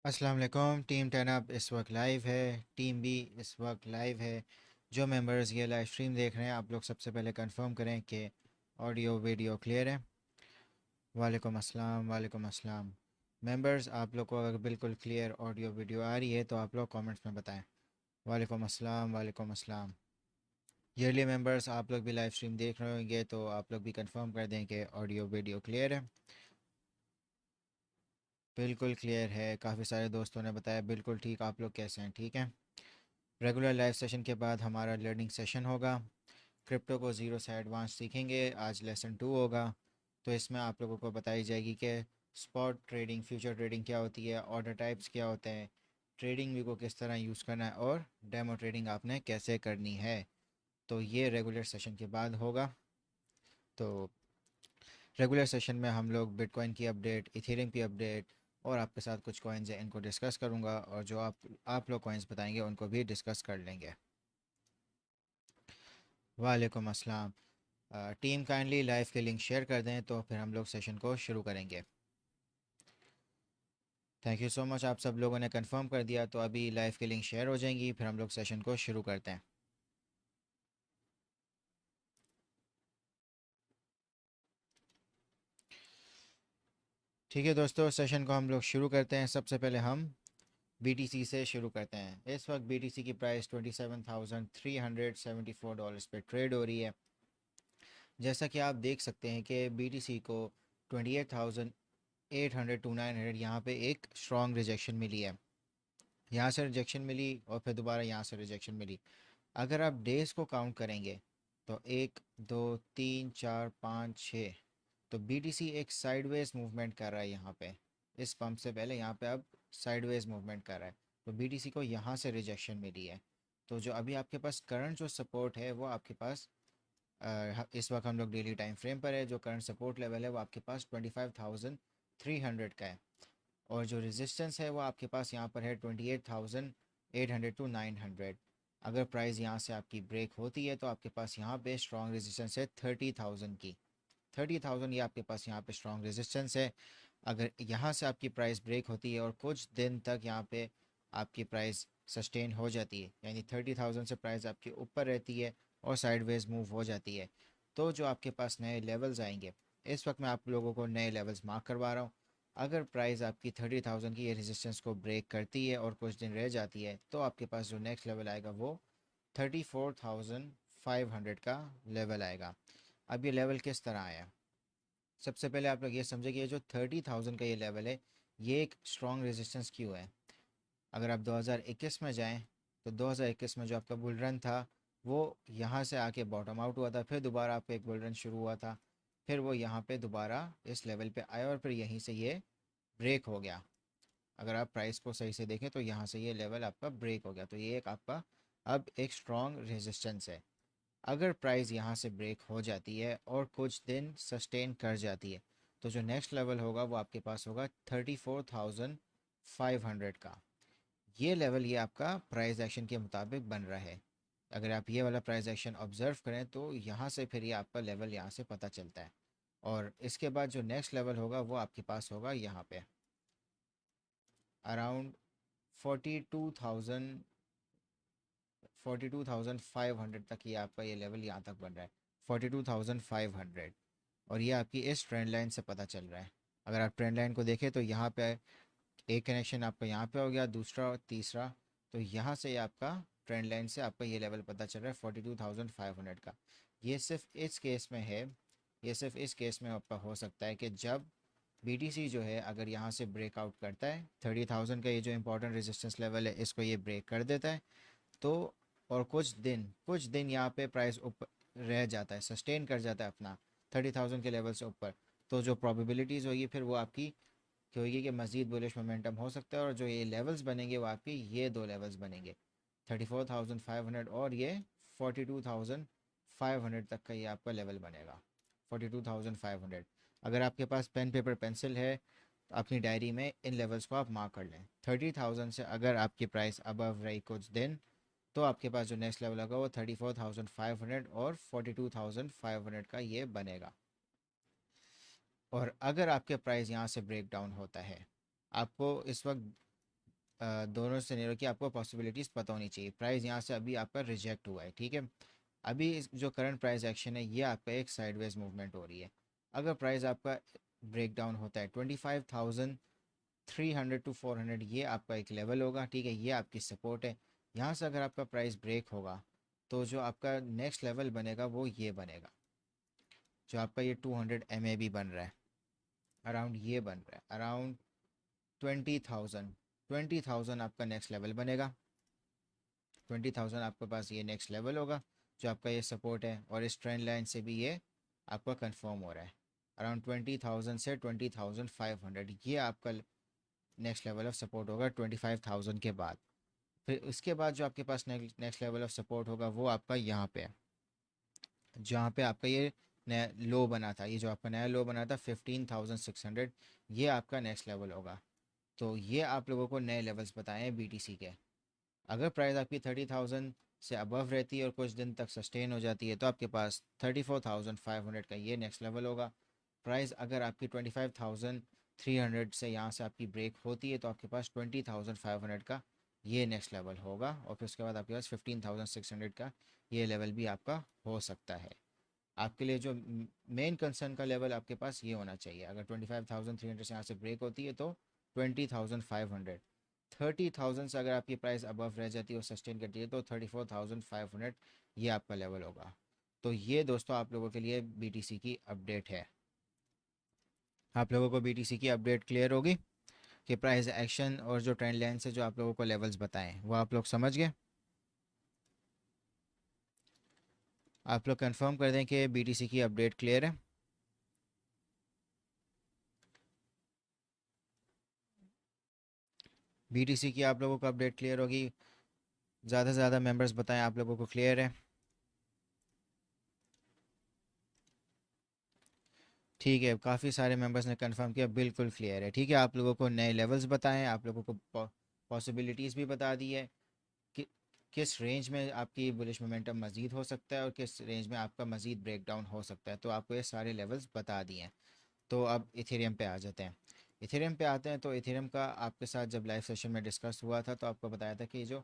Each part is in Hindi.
अस्सलाम वालेकुम। टीम 10 अप इस वक्त लाइव है। टीम बी इस वक्त लाइव है। जो मेंबर्स ये लाइव स्ट्रीम देख रहे हैं, आप लोग सबसे पहले कंफर्म करें कि ऑडियो वीडियो क्लियर है। वालेकुम अस्सलाम, वालेकुम अस्सलाम। मेंबर्स, आप लोग को अगर बिल्कुल क्लियर ऑडियो वीडियो आ रही है तो आप लोग कमेंट्स में बताएं। वालेकुम अस्सलाम, वालेकुम अस्सलाम। ईयरली मेंबर्स, आप लोग भी लाइव स्ट्रीम देख रहे होंगे तो आप लोग भी कंफर्म कर दें कि ऑडियो वीडियो क्लियर है। बिल्कुल क्लियर है। काफ़ी सारे दोस्तों ने बताया बिल्कुल ठीक। आप लोग कैसे हैं? ठीक है। रेगुलर लाइव सेशन के बाद हमारा लर्निंग सेशन होगा। क्रिप्टो को ज़ीरो से एडवांस सीखेंगे। आज लेसन 2 होगा। तो इसमें आप लोगों को बताई जाएगी कि स्पॉट ट्रेडिंग, फ्यूचर ट्रेडिंग क्या होती है, ऑर्डर टाइप्स क्या होते हैं, ट्रेडिंग व्यू को किस तरह यूज़ करना है और डेमो ट्रेडिंग आपने कैसे करनी है। तो ये रेगुलर सेशन के बाद होगा। तो रेगुलर सेशन में हम लोग बिटकॉइन की अपडेट, इथेरियम की अपडेट और आपके साथ कुछ कॉइन्स हैं इनको डिस्कस करूंगा, और जो आप लोग कॉइन्स बताएंगे उनको भी डिस्कस कर लेंगे। वालेकुम अस्सलाम। टीम काइंडली लाइव के लिंक शेयर कर दें तो फिर हम लोग सेशन को शुरू करेंगे। थैंक यू सो मच, आप सब लोगों ने कंफर्म कर दिया। तो अभी लाइव की लिंक शेयर हो जाएंगी, फिर हम लोग सेशन को शुरू करते हैं। ठीक है दोस्तों, सेशन को हम लोग शुरू करते हैं। सबसे पहले हम बीटीसी से शुरू करते हैं। इस वक्त बीटीसी की प्राइस $27,374 पे ट्रेड हो रही है। जैसा कि आप देख सकते हैं कि बीटीसी को 28,800 टू 900 यहाँ पे एक स्ट्रॉन्ग रिजेक्शन मिली है। यहाँ से रिजेक्शन मिली और फिर दोबारा यहाँ से रिजेक्शन मिली। अगर आप डेज़ को काउंट करेंगे तो 1 2 3 4 5 6, तो बीटीसी एक साइडवेज मूवमेंट कर रहा है यहाँ पे। इस पंप से पहले यहाँ पे अब साइडवेज मूवमेंट कर रहा है। तो बीटीसी को यहाँ से रिजेक्शन मिली है। तो जो अभी आपके पास करंट जो सपोर्ट है वो आपके पास इस वक्त हम लोग डेली टाइम फ्रेम पर है। जो करंट सपोर्ट लेवल है वो आपके पास 25,300 का है। और जो रेजिस्टेंस है वो आपके पास यहाँ पर है 28,800 टू 900। अगर प्राइस यहाँ से आपकी ब्रेक होती है तो आपके पास यहाँ पे स्ट्रॉन्ग रेजिस्टेंस है 30,000 की। 30,000 ये आपके पास यहाँ पे स्ट्रॉन्ग रेजिस्टेंस है। अगर यहाँ से आपकी प्राइस ब्रेक होती है और कुछ दिन तक यहाँ पे आपकी प्राइस सस्टेन हो जाती है, यानी 30,000 से प्राइस आपकी ऊपर रहती है और साइडवेज मूव हो जाती है, तो जो आपके पास नए लेवल्स आएंगे, इस वक्त मैं आप लोगों को नए लेवल्स मार्क करवा रहा हूँ। अगर प्राइस आपकी 30,000 की ये रेजिस्टेंस को ब्रेक करती है और कुछ दिन रह जाती है तो आपके पास जो नेक्स्ट लेवल आएगा वो 34,500 का लेवल आएगा। अब ये लेवल किस तरह आया? सबसे पहले आप लोग ये समझे कि ये जो 30,000 का ये लेवल है, ये एक स्ट्रॉन्ग रेजिस्टेंस क्यों है। अगर आप 2021 में जाएं तो 2021 में जो आपका बुल रन था वो यहाँ से आके बॉटम आउट हुआ था, फिर दोबारा आपका एक बुल रन शुरू हुआ था, फिर वो यहाँ पे दोबारा इस लेवल पे आया और फिर यहीं से ये ब्रेक हो गया। अगर आप प्राइस को सही से देखें तो यहाँ से ये लेवल आपका ब्रेक हो गया, तो ये एक आपका अब एक स्ट्रॉन्ग रेजिस्टेंस है। अगर प्राइस यहाँ से ब्रेक हो जाती है और कुछ दिन सस्टेन कर जाती है तो जो नेक्स्ट लेवल होगा वो आपके पास होगा 34,500 का। ये लेवल ये आपका प्राइस एक्शन के मुताबिक बन रहा है। अगर आप ये वाला प्राइस एक्शन ऑब्जर्व करें तो यहाँ से फिर ये आपका लेवल यहाँ से पता चलता है। और इसके बाद जो नेक्स्ट लेवल होगा वो आपके पास होगा यहाँ पे अराउंड 42,000, 42,500 तक ये आपका ये लेवल यहाँ तक बन रहा है। 42,500। और ये आपकी इस ट्रेंड लाइन से पता चल रहा है। अगर आप ट्रेंड लाइन को देखें तो यहाँ पे एक कनेक्शन आपका यहाँ पे हो गया, दूसरा और तीसरा। तो यहाँ से आपका ट्रेंड लाइन से आपका ये लेवल पता चल रहा है 42,500 का। ये सिर्फ इस केस में है, ये सिर्फ इस केस में आपका हो सकता है कि जब बीटीसी जो है अगर यहाँ से ब्रेकआउट करता है 30,000 का, ये जो इंपॉर्टेंट रेजिस्टेंस लेवल है इसको ये ब्रेक कर देता है, तो और कुछ दिन यहाँ पे प्राइस ऊपर रह जाता है, सस्टेन कर जाता है अपना 30,000 के लेवल से ऊपर, तो जो प्रोबेबिलिटीज़ होगी फिर वो आपकी कि होगी कि मज़ीद बुलिश मोमेंटम हो सकता है। और जो ये लेवल्स बनेंगे वो आपकी ये दो लेवल्स बनेंगे, 34,500 और ये 42,500 तक का ये आपका लेवल बनेगा। 42,500। अगर आपके पास पेन पेपर पेंसिल है तो अपनी डायरी में इन लेवल्स को आप मार्क कर लें। 30,000 से अगर आपकी प्राइस अबव रही कुछ दिन तो आपके पास जो नेक्स्ट लेवल होगा वो 34,500 और 42,500 का ये बनेगा। और अगर आपके प्राइस यहाँ से ब्रेक डाउन होता है, आपको इस वक्त दोनों सिनेरियो की आपको पॉसिबिलिटीज़ पता होनी चाहिए। प्राइस यहाँ से अभी आपका रिजेक्ट हुआ है, ठीक है। अभी जो करंट प्राइस एक्शन है ये आपका एक साइडवेज मूवमेंट हो रही है। अगर प्राइस आपका ब्रेक डाउन होता है 25,300 टू 400, ये आपका एक लेवल होगा, ठीक है, ये आपकी सपोर्ट है। यहाँ से अगर आपका प्राइस ब्रेक होगा तो जो आपका नेक्स्ट लेवल बनेगा वो ये बनेगा, जो आपका ये 200 MA बन रहा है, अराउंड ये बन रहा है, अराउंड 20,000 आपका नेक्स्ट लेवल बनेगा। 20,000 आपके पास ये नेक्स्ट लेवल होगा जो आपका ये सपोर्ट है, और इस ट्रेंड लाइन से भी ये आपका कंफर्म हो रहा है। अराउंड 20,000 से 20,500 ये आपका नेक्स्ट लेवल ऑफ सपोर्ट होगा 25,000 के बाद। फिर उसके बाद जो आपके पास नेक्स्ट लेवल ऑफ सपोर्ट होगा वो आपका यहाँ पे है, जहाँ पे आपका ये नया लो बना था, ये जो आपका नया लो बना था 15,600, ये आपका नेक्स्ट लेवल होगा। तो ये आप लोगों को नए लेवल्स बताए हैं BTC के। अगर प्राइस आपकी 30,000 से अबव रहती है और कुछ दिन तक सस्टेन हो जाती है तो आपके पास 34,500 का ये नेक्स्ट लेवल होगा। प्राइस अगर आपकी 25,300 से यहाँ से आपकी ब्रेक होती है तो आपके पास 20,500 का ये नेक्स्ट लेवल होगा, और फिर उसके बाद आपके पास 15,600 का ये लेवल भी आपका हो सकता है। आपके लिए जो मेन कंसर्न का लेवल आपके पास ये होना चाहिए, अगर 25,300 से यहाँ से ब्रेक होती है तो 20,500। 30,000 से अगर आपकी प्राइस अबव रह जाती है और सस्टेन करती है तो 34,500 ये आपका लेवल होगा। तो ये दोस्तों आप लोगों के लिए BTC की अपडेट है। आप लोगों को BTC की अपडेट क्लियर होगी कि प्राइस एक्शन और जो ट्रेंड लाइन से जो आप लोगों को लेवल्स बताएं वो आप लोग समझ गए। आप लोग कंफर्म कर दें कि BTC की अपडेट क्लियर है। BTC की आप लोगों को अपडेट क्लियर होगी, ज़्यादा से ज़्यादा मेंबर्स बताएं आप लोगों को क्लियर है। ठीक है, काफ़ी सारे मेंबर्स ने कंफर्म किया, बिल्कुल क्लियर है। ठीक है, आप लोगों को नए लेवल्स बताएं, आप लोगों को पॉसिबिलिटीज़ भी बता दी है कि किस रेंज में आपकी बुलिश मोमेंटम मज़ीद हो सकता है और किस रेंज में आपका मज़ीद ब्रेकडाउन हो सकता है, तो आपको ये सारे लेवल्स बता दिए हैं। तो अब इथेरियम पे आ जाते हैं। इथेरियम पे आते हैं तो इथेरियम का आपके साथ जब लाइव सेशन में डिस्कस हुआ था तो आपको बताया था कि जो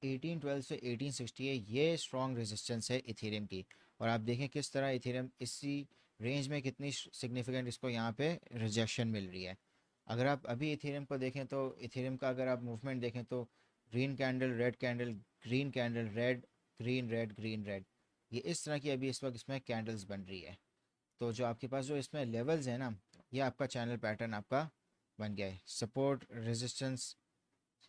1812 से 1860 है ये स्ट्रॉन्ग रेजिस्टेंस है इथेरियम की। और आप देखें किस तरह इथेरियम इसी रेंज में कितनी सिग्निफिकेंट इसको यहाँ पे रिजेक्शन मिल रही है। अगर आप अभी इथेरियम को देखें तो इथेरियम का अगर आप मूवमेंट देखें तो green candle, red candle, green candle, red, green, red, green, red, ये इस तरह की अभी इस वक्त इसमें कैंडल्स बन रही है। तो जो आपके पास जो इसमें लेवल्स है ना, ये आपका चैनल पैटर्न आपका बन गया है। सपोर्ट, रेजिस्टेंस,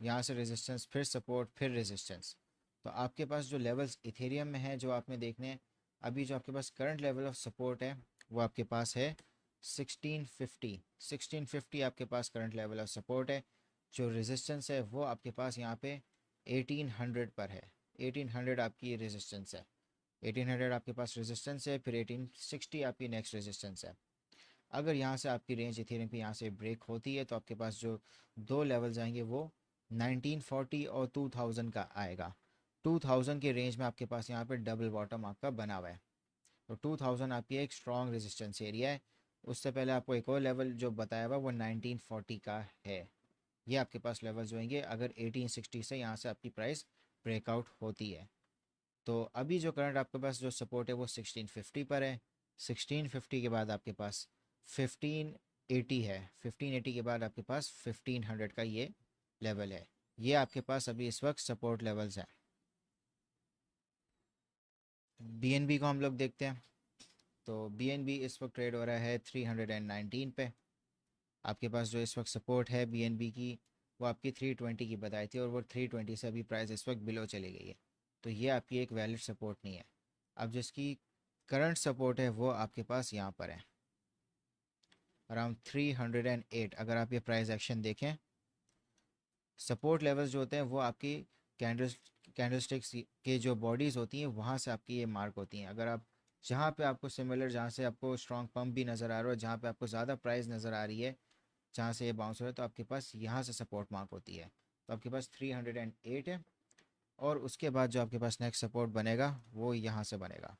यहाँ से रेजिस्टेंस, फिर सपोर्ट, फिर रेजिस्टेंस। तो आपके पास जो लेवल्स इथेरियम में है जो आपने देखने हैं, अभी जो आपके पास करंट लेवल ऑफ सपोर्ट है वो आपके पास है 1650। 1650 आपके पास करंट लेवल ऑफ सपोर्ट है। जो रेजिस्टेंस है वो आपके पास यहाँ पे 1800 पर है। 1800 आपकी रेजिस्टेंस है। 1800 आपके पास रेजिस्टेंस है, फिर 1860 आपकी नेक्स्ट रेजिस्टेंस है। अगर यहाँ से आपकी रेंज इथेरियम की यहाँ से ब्रेक होती है तो आपके पास जो दो लेवल्स आएंगे वो 1940 और 2000 का आएगा। 2000 के रेंज में आपके पास यहाँ पे डबल बॉटम आपका बना हुआ है। तो 2000 आपकी एक स्ट्रॉन्ग रेजिस्टेंस एरिया है। उससे पहले आपको एक और लेवल जो बताया हुआ वो 1940 का है। ये आपके पास लेवल जो होंगे अगर 1860 से यहाँ से आपकी प्राइस ब्रेकआउट होती है। तो अभी जो करंट आपके पास जो सपोर्ट है वो 1650 पर है। 1650 के बाद आपके पास 1580 है। 1580 के बाद आपके पास 1500 का ये लेवल है। ये आपके पास अभी इस वक्त सपोर्ट लेवल्स हैं। BNB को हम लोग देखते हैं। तो BNB इस वक्त ट्रेड हो रहा है 319 पे। आपके पास जो इस वक्त सपोर्ट है BNB की वो आपकी 320 की बताई थी, और वो 320 से अभी प्राइस इस वक्त बिलो चली गई है। तो ये आपकी एक वैलिड सपोर्ट नहीं है। अब जिसकी करंट सपोर्ट है वो आपके पास यहाँ पर है अराउंड 308। अगर आप ये प्राइस एक्शन देखें, सपोर्ट लेवल्स जो होते हैं वो आपकी कैंडलस्टिक्स के जो बॉडीज़ होती हैं वहाँ से आपकी ये मार्क होती हैं। अगर आप जहाँ पे आपको सिमिलर, जहाँ से आपको स्ट्रॉन्ग पंप भी नज़र आ रहा है, जहाँ पे आपको ज़्यादा प्राइस नज़र आ रही है, जहाँ से ये बाउंस हो रहा है, तो आपके पास यहाँ से सपोर्ट मार्क होती है। तो आपके पास 308 है, और उसके बाद जो आपके पास नेक्स्ट सपोर्ट बनेगा वो यहाँ से बनेगा।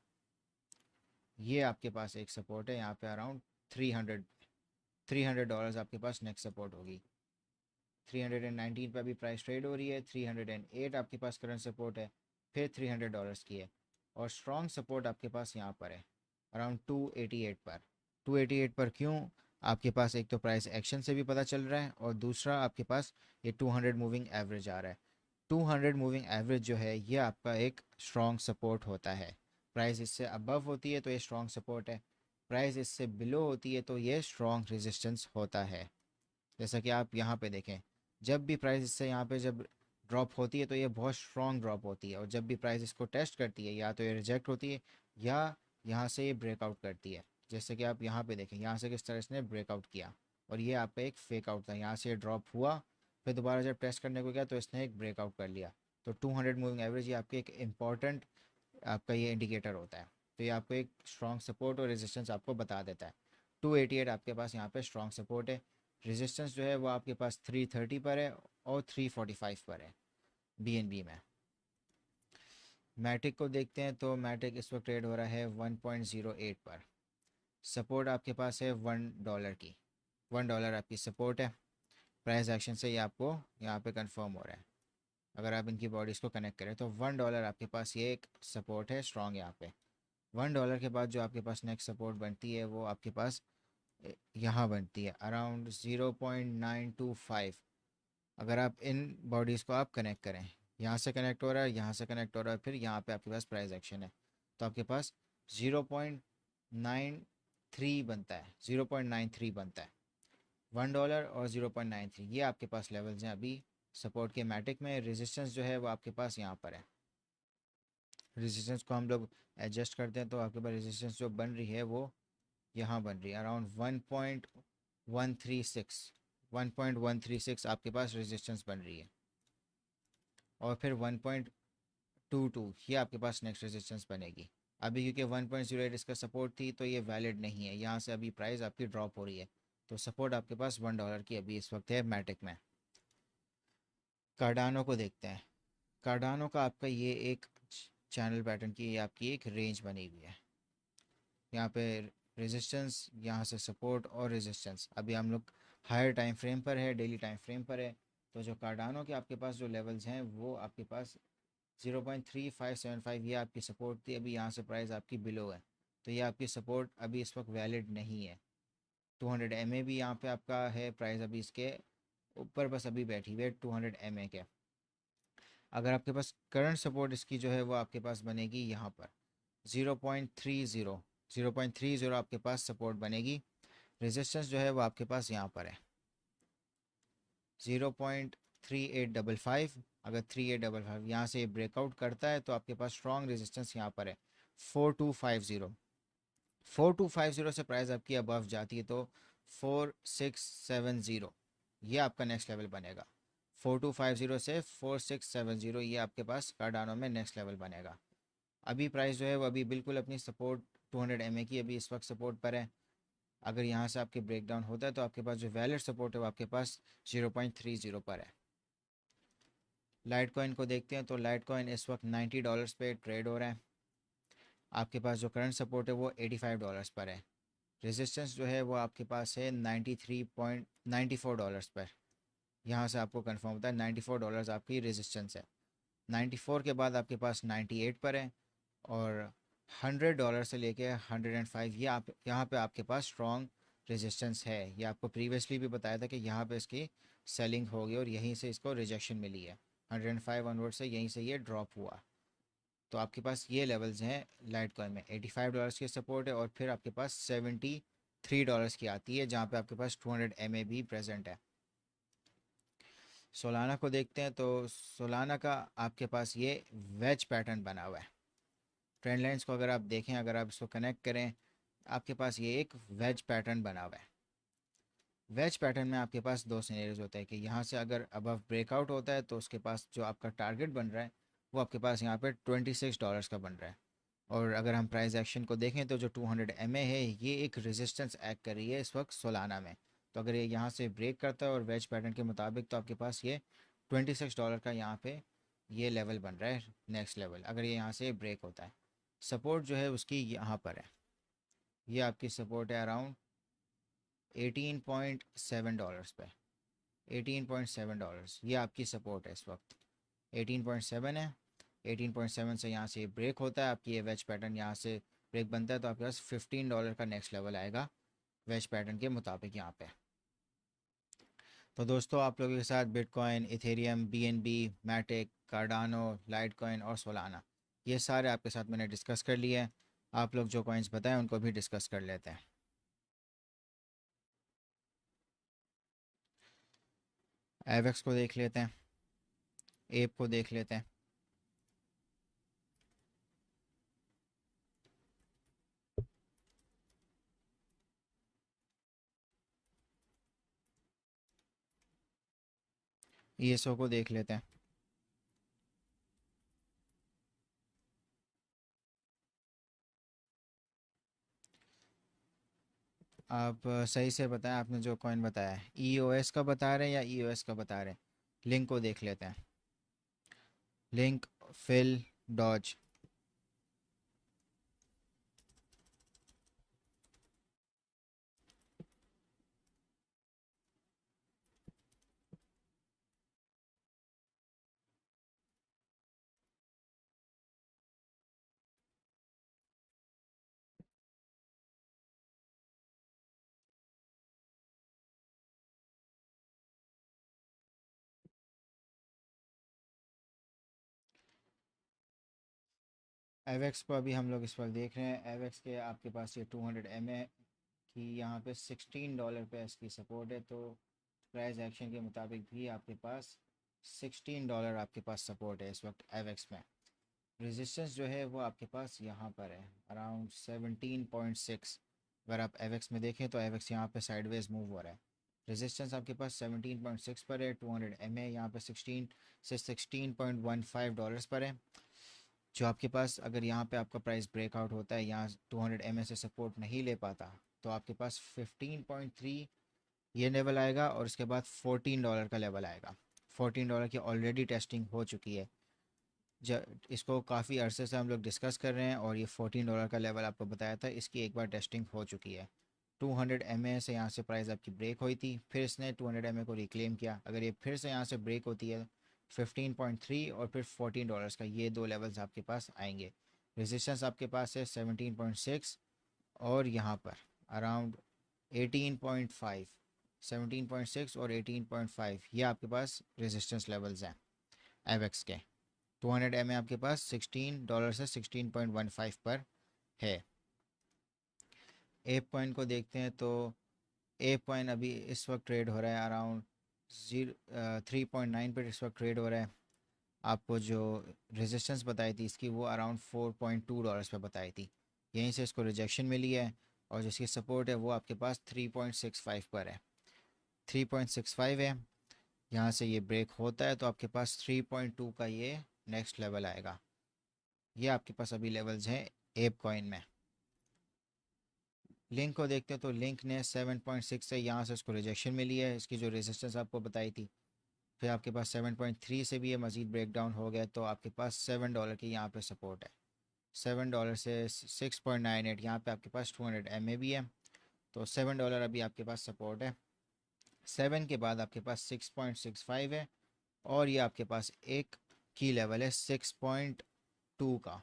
ये आपके पास एक सपोर्ट है यहाँ पे अराउंड 300 $300 आपके पास नेक्स्ट सपोर्ट होगी। 319 पे अभी प्राइस ट्रेड हो रही है। 308 आपके पास करंट सपोर्ट है, फिर $300 की है, और स्ट्रॉन्ग सपोर्ट आपके पास यहाँ पर है अराउंड 288 पर। 288 पर क्यों? आपके पास एक तो प्राइस एक्शन से भी पता चल रहा है, और दूसरा आपके पास ये 200 मूविंग एवरेज आ रहा है। 200 मूविंग एवरेज जो है ये आपका एक स्ट्रॉन्ग सपोर्ट होता है। प्राइस इससे अबव होती है तो ये स्ट्रॉन्ग सपोर्ट है, प्राइस इससे बिलो होती है तो ये स्ट्रॉन्ग रेजिस्टेंस होता है। जैसा कि आप यहाँ पे देखें, जब भी प्राइस इससे यहाँ पे जब ड्रॉप होती है तो ये बहुत स्ट्रॉन्ग ड्रॉप होती है, और जब भी प्राइस इसको टेस्ट करती है या तो ये रिजेक्ट होती है या यहाँ से ये ब्रेकआउट करती है। जैसे कि आप यहाँ पे देखें, यहाँ से किस तरह इसने ब्रेकआउट किया, और ये आपका एक फेक आउट था। यहाँ से ड्रॉप हुआ, फिर दोबारा जब टेस्ट करने को गया तो इसने एक ब्रेकआउट कर लिया। तो 200 मूविंग एवरेज ये आपकी एक इम्पॉर्टेंट आपका ये इंडिकेटर होता है। तो ये आपको एक स्ट्रॉन्ग सपोर्ट और रेजिस्टेंस आपको बता देता है। 288 आपके पास यहाँ पे स्ट्रॉन्ग सपोर्ट है। रेजिस्टेंस जो है वो आपके पास 330 पर है और 345 पर है बीएनबी में। मैटिक को देखते हैं तो मैटिक इस वक्त ट्रेड हो रहा है 1.08 पर। सपोर्ट आपके पास है $1 की, $1 आपकी सपोर्ट है। प्राइस एक्शन से ये आपको यहाँ पे कंफर्म हो रहा है। अगर आप इनकी बॉडीज़ को कनेक्ट करें तो $1 आपके पास ये एक सपोर्ट है स्ट्रॉन्ग यहाँ पे। $1 के बाद जो आपके पास नेक्स्ट सपोर्ट बनती है वो आपके पास यहाँ बनती है अराउंड 0.925। अगर आप इन बॉडीज़ को आप कनेक्ट करें, यहाँ से कनेक्ट हो रहा है, यहाँ से कनेक्ट हो रहा है, फिर यहाँ पे आपके पास प्राइस एक्शन है, तो आपके पास 0.93 बनता है, 0.93 बनता है। $1 और 0.93 ये आपके पास लेवल्स हैं अभी सपोर्ट के। मैटिक में रेजिस्टेंस जो है वो आपके पास यहाँ पर है। रेजिस्टेंस को हम लोग एडजस्ट करते हैं तो आपके पास रेजिस्टेंस जो बन रही है वो यहाँ बन रही है अराउंड 1.136 आपके पास रेजिस्टेंस बन रही है, और फिर 1.22 ये आपके पास नेक्स्ट रेजिस्टेंस बनेगी। अभी क्योंकि 1.08 इसका सपोर्ट थी तो ये वैलिड नहीं है, यहाँ से अभी प्राइस आपकी ड्रॉप हो रही है, तो सपोर्ट आपके पास $1 की अभी इस वक्त है मैटिक में। कार्डानो को देखते हैं। कार्डानो का आपका ये एक चैनल पैटर्न की ये आपकी एक रेंज बनी हुई है। यहाँ पे रेजिस्टेंस, यहाँ से सपोर्ट और रेजिस्टेंस। अभी हम लोग हायर टाइम फ्रेम पर है, डेली टाइम फ्रेम पर है। तो जो कार्डानो के आपके पास जो लेवल्स हैं वो आपके पास 0.3575 ये आपकी सपोर्ट थी। अभी यहाँ से प्राइस आपकी बिलो है, तो ये आपकी सपोर्ट अभी इस वक्त वैलिड नहीं है। 200 MA भी यहाँ पे आपका है, प्राइस अभी इसके ऊपर बस अभी बैठी हुई है 200 MA के। अगर आपके पास करंट सपोर्ट इसकी जो है वो आपके पास बनेगी यहाँ पर 0.30 आपके पास सपोर्ट बनेगी। रेजिस्टेंस जो है वो आपके पास यहाँ पर है 0.3855। अगर 3855 यहाँ से ब्रेकआउट करता है तो आपके पास स्ट्रॉन्ग रेजिस्टेंस यहाँ पर है 4250। 4250 से प्राइस आपकी अबव जाती है तो 4670 ये आपका नेक्स्ट लेवल बनेगा। 4250 से 4670 ये आपके पास कार्डानो में नेक्स्ट लेवल बनेगा। अभी प्राइस जो है वो अभी बिल्कुल अपनी सपोर्ट 200 MA की अभी इस वक्त सपोर्ट पर है। अगर यहाँ से आपके ब्रेकडाउन होता है तो आपके पास जो वैलिड सपोर्ट है वो आपके पास 0.30 पर है। लाइट कॉइन को देखते हैं तो लाइट कॉइन इस वक्त $90 पे ट्रेड हो रहा है। आपके पास जो करंट सपोर्ट है वो $85 पर है। रेजिस्टेंस जो है वो आपके पास है $93.94 पर। यहाँ से आपको कंफर्म होता है $94 आपकी रेजिस्टेंस है। 94 के बाद आपके पास 98 पर है, और $100 से लेके 105 ये आप यहाँ पे आपके पास स्ट्रॉन्ग रेजिस्टेंस है। ये आपको प्रीवियसली भी बताया था कि यहाँ पे इसकी सेलिंग होगी और यहीं से इसको रिजेक्शन मिली है। 105 ऑनवर्ड से यहीं से ये ड्रॉप हुआ। तो आपके पास ये लेवल्स हैं लाइट कॉइन में। $85 की सपोर्ट है, और फिर आपके पास $73 की आती है जहाँ पे आपके पास 200 MA भी प्रेजेंट है। सोलाना को देखते हैं तो सोलाना का आपके पास ये वेज पैटर्न बना हुआ है। ट्रेंड लाइंस को अगर आप देखें, अगर आप इसको कनेक्ट करें, आपके पास ये एक वेज पैटर्न बना हुआ है। वेज पैटर्न में आपके पास दो सिनेरियोज होते हैं कि यहाँ से अगर अबव ब्रेकआउट होता है तो उसके पास जो आपका टारगेट बन रहा है वो आपके पास यहाँ पे $26 का बन रहा है। और अगर हम प्राइस एक्शन को देखें तो जो 200 MA है ये एक रेजिस्टेंस एक्ट कर रही है इस वक्त सोलाना में। तो अगर ये यहाँ से ब्रेक करता है और वेज पैटर्न के मुताबिक तो आपके पास ये $26 का यहाँ पे ये लेवल बन रहा है नेक्स्ट लेवल। अगर ये यहाँ से ब्रेक होता है, सपोर्ट जो है उसकी यहाँ पर है, ये आपकी सपोर्ट है अराउंड $18.7 पे। $18.7, ये आपकी सपोर्ट है इस वक्त। 18.7 है। 18.7 से यहाँ से ब्रेक होता है, आपकी ये वेज पैटर्न यहाँ से ब्रेक बनता है, तो आपके पास $15 का नेक्स्ट लेवल आएगा वेज पैटर्न के मुताबिक यहाँ पे। तो दोस्तों आप लोगों के साथ bitcoin, Ethereum, BNB, Matic, Cardano, Litecoin और सोलाना, ये सारे आपके साथ मैंने डिस्कस कर लिए हैं। आप लोग जो कॉइन्स बताएं उनको भी डिस्कस कर लेते हैं। एवेक्स को देख लेते हैं, एप को देख लेते हैं। ESO को देख लेते हैं। आप सही से बताएं, आपने जो कॉइन बताया है EOS का बता रहे हैं या EOS का बता रहे हैं? लिंक को देख लेते हैं। Link, fill, Dodge. एवेक्स को अभी हम लोग इस वक्त देख रहे हैं। एवेक्स के आपके पास ये 200 MA की यहाँ पे $16 पे इसकी सपोर्ट है, तो प्राइस एक्शन के मुताबिक भी आपके पास $16 आपके पास सपोर्ट है इस वक्त एवेक्स में। रेजिस्टेंस जो है वो आपके पास यहाँ पर है अराउंड 17.6। अगर आप एवेक्स में देखें तो एवेक्स यहाँ पे साइडवेज मूव हो रहा है। रेजिस्टेंस आपके पास 17.6 पर है। 200 MA यहाँ पे 16 से $16.15 पर है। जो आपके पास अगर यहाँ पे आपका प्राइस ब्रेकआउट होता है, यहाँ 200 MA से सपोर्ट नहीं ले पाता, तो आपके पास 15.3 ये लेवल आएगा और उसके बाद $14 का लेवल आएगा। $14 की ऑलरेडी टेस्टिंग हो चुकी है। इसको काफ़ी अरसे से हम लोग डिस्कस कर रहे हैं और ये $14 का लेवल आपको बताया था, इसकी एक बार टेस्टिंग हो चुकी है। 200 MA से यहाँ से प्राइस आपकी ब्रेक हुई थी, फिर इसने 200 MA को रिक्लेम किया। अगर ये फिर से यहाँ से ब्रेक होती है 15.3 और फिर $14 का, ये दो लेवल्स आपके पास आएंगे। रेजिस्टेंस आपके पास है 17.6 और यहाँ पर अराउंड 18.5। 17.6 और 18.5 ये आपके पास रेजिस्टेंस लेवल्स हैं एवेक्स के। 200 MA आपके पास $16 से 16.15 पर है। एप पॉइंट को देखते हैं तो एप पॉइंट अभी इस वक्त ट्रेड हो रहा है अराउंड 3.9 पर इस वक्त ट्रेड हो रहा है। आपको जो रेजिस्टेंस बताई थी इसकी वो अराउंड $4.2 पे बताई थी, यहीं से इसको रिजेक्शन मिली है। और जिसकी सपोर्ट है वो आपके पास 3.65 पर है। 3.65 है, यहाँ से ये ब्रेक होता है तो आपके पास 3.2 का ये नेक्स्ट लेवल आएगा। ये आपके पास अभी लेवल्स हैं एप कॉइन में। लिंक को देखते हैं तो लिंक ने 7.6 से यहाँ से उसको रिजेक्शन मिली है, इसकी जो रेजिस्टेंस आपको बताई थी। फिर आपके पास 7.3 से भी ये मज़ीद ब्रेक डाउन हो गया, तो आपके पास $7 की यहाँ पे सपोर्ट है। $7 से 6.98 यहाँ पे आपके पास 200 MA भी है, तो $7 अभी आपके पास सपोर्ट है। 7 के बाद आपके पास 6.65 है और ये आपके पास एक की लेवल है 6.2 का।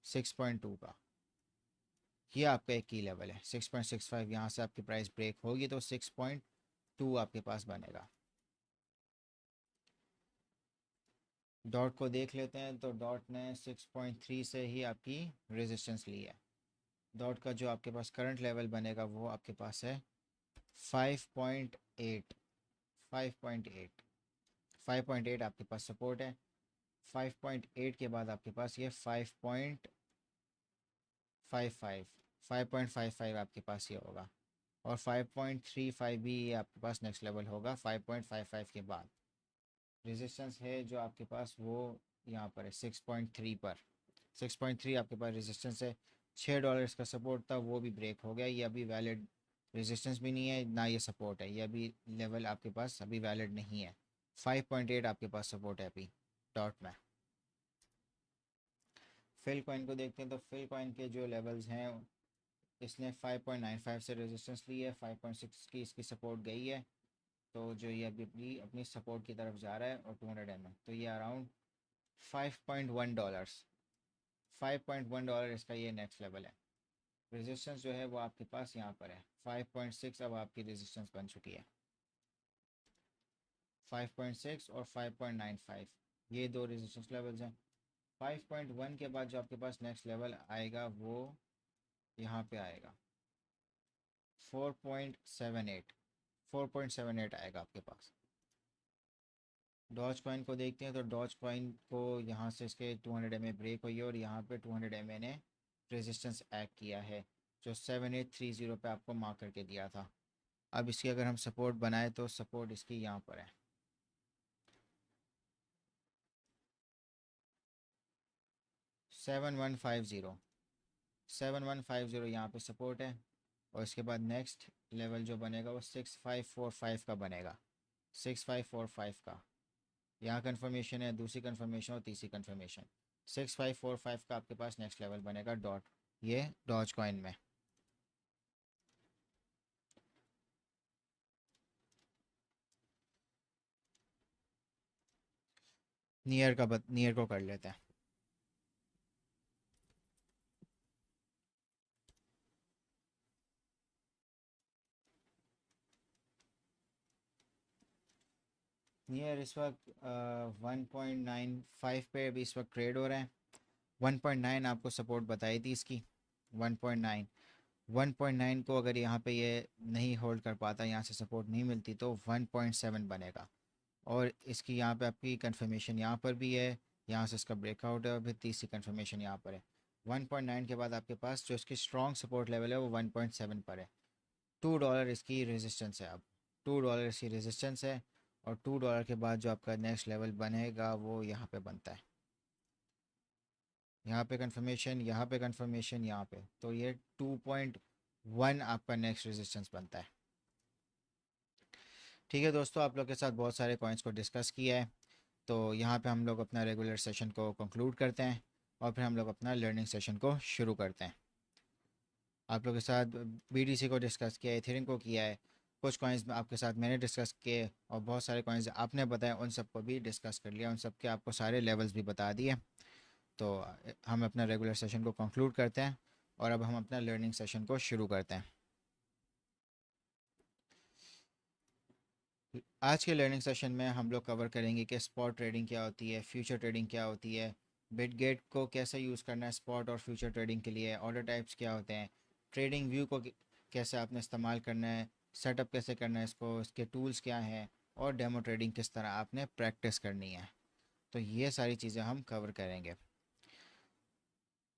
6.2 का ये आपका एक की लेवल है। 6.65 यहाँ से आपकी प्राइस ब्रेक होगी तो 6.2 आपके पास बनेगा। डॉट को देख लेते हैं तो डॉट ने 6.3 से ही आपकी रेजिस्टेंस ली है। डॉट का जो आपके पास करंट लेवल बनेगा वो आपके पास है 5.8। 5.8 5.8 आपके पास सपोर्ट है। 5.8 के बाद आपके पास ये 5.55 5.55 आपके पास ये होगा और 5.35 भी ये आपके पास नेक्स्ट लेवल होगा 5.55 के बाद। रेजिस्टेंस है जो आपके पास वो यहाँ पर है 6.3 पर। 6.3 आपके पास रेजिस्टेंस है। $6 का सपोर्ट था वो भी ब्रेक हो गया, ये अभी वैलिड रेजिस्टेंस भी नहीं है ना ये सपोर्ट है, ये अभी लेवल आपके पास अभी वैलिड नहीं है। 5.8 आपके पास सपोर्ट है अभी डॉट में। फिल कॉइन को देखते हैं तो फिल कॉइन के जो लेवल्स हैं, इसने 5.95 से रेजिस्टेंस ली है, 5.6 की इसकी सपोर्ट गई है तो जो ये अभी अपनी अपनी सपोर्ट की तरफ जा रहा है और 200 तो ये अराउंड $5.1, $5.1 इसका ये नेक्स्ट लेवल है। रेजिस्टेंस जो है वो आपके पास यहाँ पर है 5.6, अब आपकी रेजिस्टेंस बन चुकी है 5.6 और 5.95, ये दो रेजिस्टेंस लेवल्स हैं। 5.1 के बाद जो आपके पास नेक्स्ट लेवल आएगा वो यहाँ पे आएगा 4.78, 4.78 आएगा आपके पास। डॉज कॉइन को देखते हैं तो डॉज कॉइन को यहाँ से इसके 200 ब्रेक हुई है और यहाँ पे 200 ने रेजिस्टेंस एक्ट किया है जो 7830 पे आपको मार्क करके दिया था। अब इसकी अगर हम सपोर्ट बनाए तो सपोर्ट इसकी यहाँ पर है 7150, 7150 यहाँ पे सपोर्ट है। और इसके बाद नेक्स्ट लेवल जो बनेगा वो 6545 का बनेगा, 6545 का। यहाँ कन्फर्मेशन है, दूसरी कन्फर्मेशन और तीसरी कन्फर्मेशन। 6545 का आपके पास नेक्स्ट लेवल बनेगा डॉट, ये डॉज कॉइन में। नियर को कर लेते हैं। नियर इस वक्त 1.95 पे अभी इस वक्त ट्रेड हो रहे हैं। 1.9 आपको सपोर्ट बताई थी इसकी, 1.9। 1.9 को अगर यहाँ पे ये नहीं होल्ड कर पाता, यहाँ से सपोर्ट नहीं मिलती तो 1.7 बनेगा। और इसकी यहाँ पे आपकी कंफर्मेशन यहाँ पर भी है, यहाँ से इसका ब्रेकआउट है और फिर तीसरी कंफर्मेशन यहाँ पर है। 1.9 के बाद आपके पास जो इसकी स्ट्रॉन्ग सपोर्ट लेवल है वो 1.7 पर है। $2 इसकी रेजिस्टेंस है। अब $2 इसकी रेजिस्टेंस है और $2 के बाद जो आपका नेक्स्ट लेवल बनेगा वो यहाँ पे बनता है, यहाँ पे कंफर्मेशन, यहाँ पे कंफर्मेशन, यहाँ पे, तो ये 2.1 आपका नेक्स्ट रेजिस्टेंस बनता है। ठीक है दोस्तों, आप लोग के साथ बहुत सारे कॉइन्स को डिस्कस किया है, तो यहाँ पे हम लोग अपना रेगुलर सेशन को कंक्लूड करते हैं और फिर हम लोग अपना लर्निंग सेशन को शुरू करते हैं। आप लोग के साथ बीटीसी को डिस्कस किया है, इथेरियम को किया है, कुछ कॉइन्स आपके साथ मैंने डिस्कस किए और बहुत सारे कॉइन्स आपने बताए, उन सबको भी डिस्कस कर लिया, उन सब के आपको सारे लेवल्स भी बता दिए। तो हम अपना रेगुलर सेशन को कंक्लूड करते हैं और अब हम अपना लर्निंग सेशन को शुरू करते हैं। आज के लर्निंग सेशन में हम लोग कवर करेंगे कि स्पॉट ट्रेडिंग क्या होती है, फ्यूचर ट्रेडिंग क्या होती है, बिटगेट को कैसे यूज़ करना है स्पॉट और फ्यूचर ट्रेडिंग के लिए, ऑर्डर टाइप्स क्या होते हैं, ट्रेडिंग व्यू को कैसे आपने इस्तेमाल करना है, सेटअप कैसे करना है इसको, इसके टूल्स क्या हैं और डेमो ट्रेडिंग किस तरह आपने प्रैक्टिस करनी है। तो ये सारी चीज़ें हम कवर करेंगे।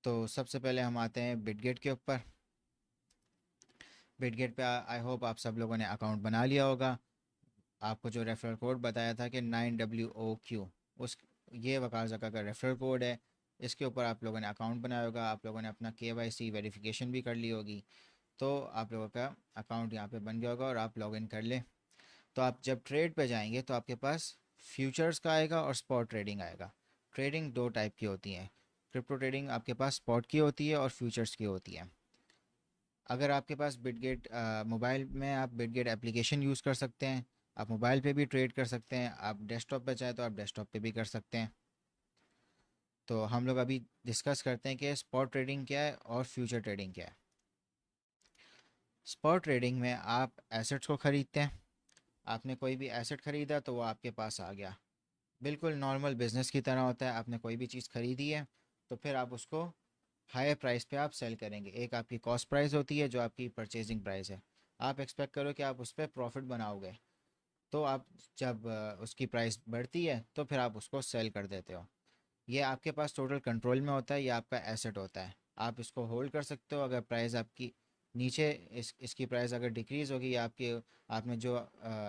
तो सबसे पहले हम आते हैं बिटगेट के ऊपर। बिटगेट पे आई होप आप सब लोगों ने अकाउंट बना लिया होगा। आपको जो रेफरल कोड बताया था कि 9WOQ, उस ये वकार ज़का का रेफरल कोड है। इसके ऊपर आप लोगों ने अकाउंट बनाया होगा, आप लोगों ने अपना KYC वेरिफिकेशन भी कर ली होगी, तो आप लोगों का अकाउंट यहाँ पे बन गया होगा और आप लॉगिन कर लें। तो आप जब ट्रेड पे जाएंगे तो आपके पास फ्यूचर्स का आएगा और स्पॉट ट्रेडिंग आएगा। ट्रेडिंग दो टाइप की होती है, क्रिप्टो ट्रेडिंग आपके पास स्पॉट की होती है और फ्यूचर्स की होती है। अगर आपके पास बिटगेट मोबाइल में, आप बिटगेट एप्लीकेशन यूज़ कर सकते हैं, आप मोबाइल पे भी ट्रेड कर सकते हैं, आप डेस्कटॉप पे चाहे तो आप डेस्कटॉप पे भी कर सकते हैं। तो हम लोग अभी डिस्कस करते हैं कि स्पॉट ट्रेडिंग क्या है और फ्यूचर ट्रेडिंग क्या है। स्पॉट ट्रेडिंग में आप एसेट्स को ख़रीदते हैं, आपने कोई भी एसेट ख़रीदा तो वो आपके पास आ गया, बिल्कुल नॉर्मल बिजनेस की तरह होता है। आपने कोई भी चीज़ ख़रीदी है तो फिर आप उसको हायर प्राइस पे आप सेल करेंगे। एक आपकी कॉस्ट प्राइस होती है जो आपकी परचेजिंग प्राइस है, आप एक्सपेक्ट करो कि आप उस पर प्रॉफिट बनाओगे, तो आप जब उसकी प्राइस बढ़ती है तो फिर आप उसको सेल कर देते हो। ये आपके पास टोटल कंट्रोल में होता है, ये आपका एसेट होता है, आप इसको होल्ड कर सकते हो। अगर प्राइस आपकी नीचे, इसकी प्राइस अगर डिक्रीज़ होगी या आपके आपने जो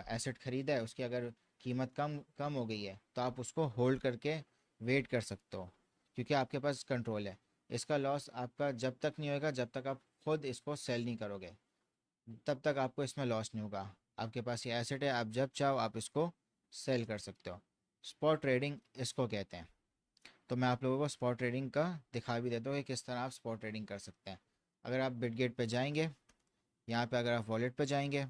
एसेट ख़रीदा है उसकी अगर कीमत कम कम हो गई है तो आप उसको होल्ड करके वेट कर सकते हो, क्योंकि आपके पास कंट्रोल है। इसका लॉस आपका जब तक नहीं होगा जब तक आप खुद इसको सेल नहीं करोगे, तब तक आपको इसमें लॉस नहीं होगा। आपके पास ये एसेट है, आप जब चाहो आप इसको सेल कर सकते हो। स्पॉट ट्रेडिंग इसको कहते हैं। तो मैं आप लोगों को स्पॉट ट्रेडिंग का दिखा भी देता हूँ कि किस तरह आप स्पॉट ट्रेडिंग कर सकते हैं। अगर आप बिटगेट पे जाएंगे, यहाँ पे अगर आप वॉलेट पे जाएंगे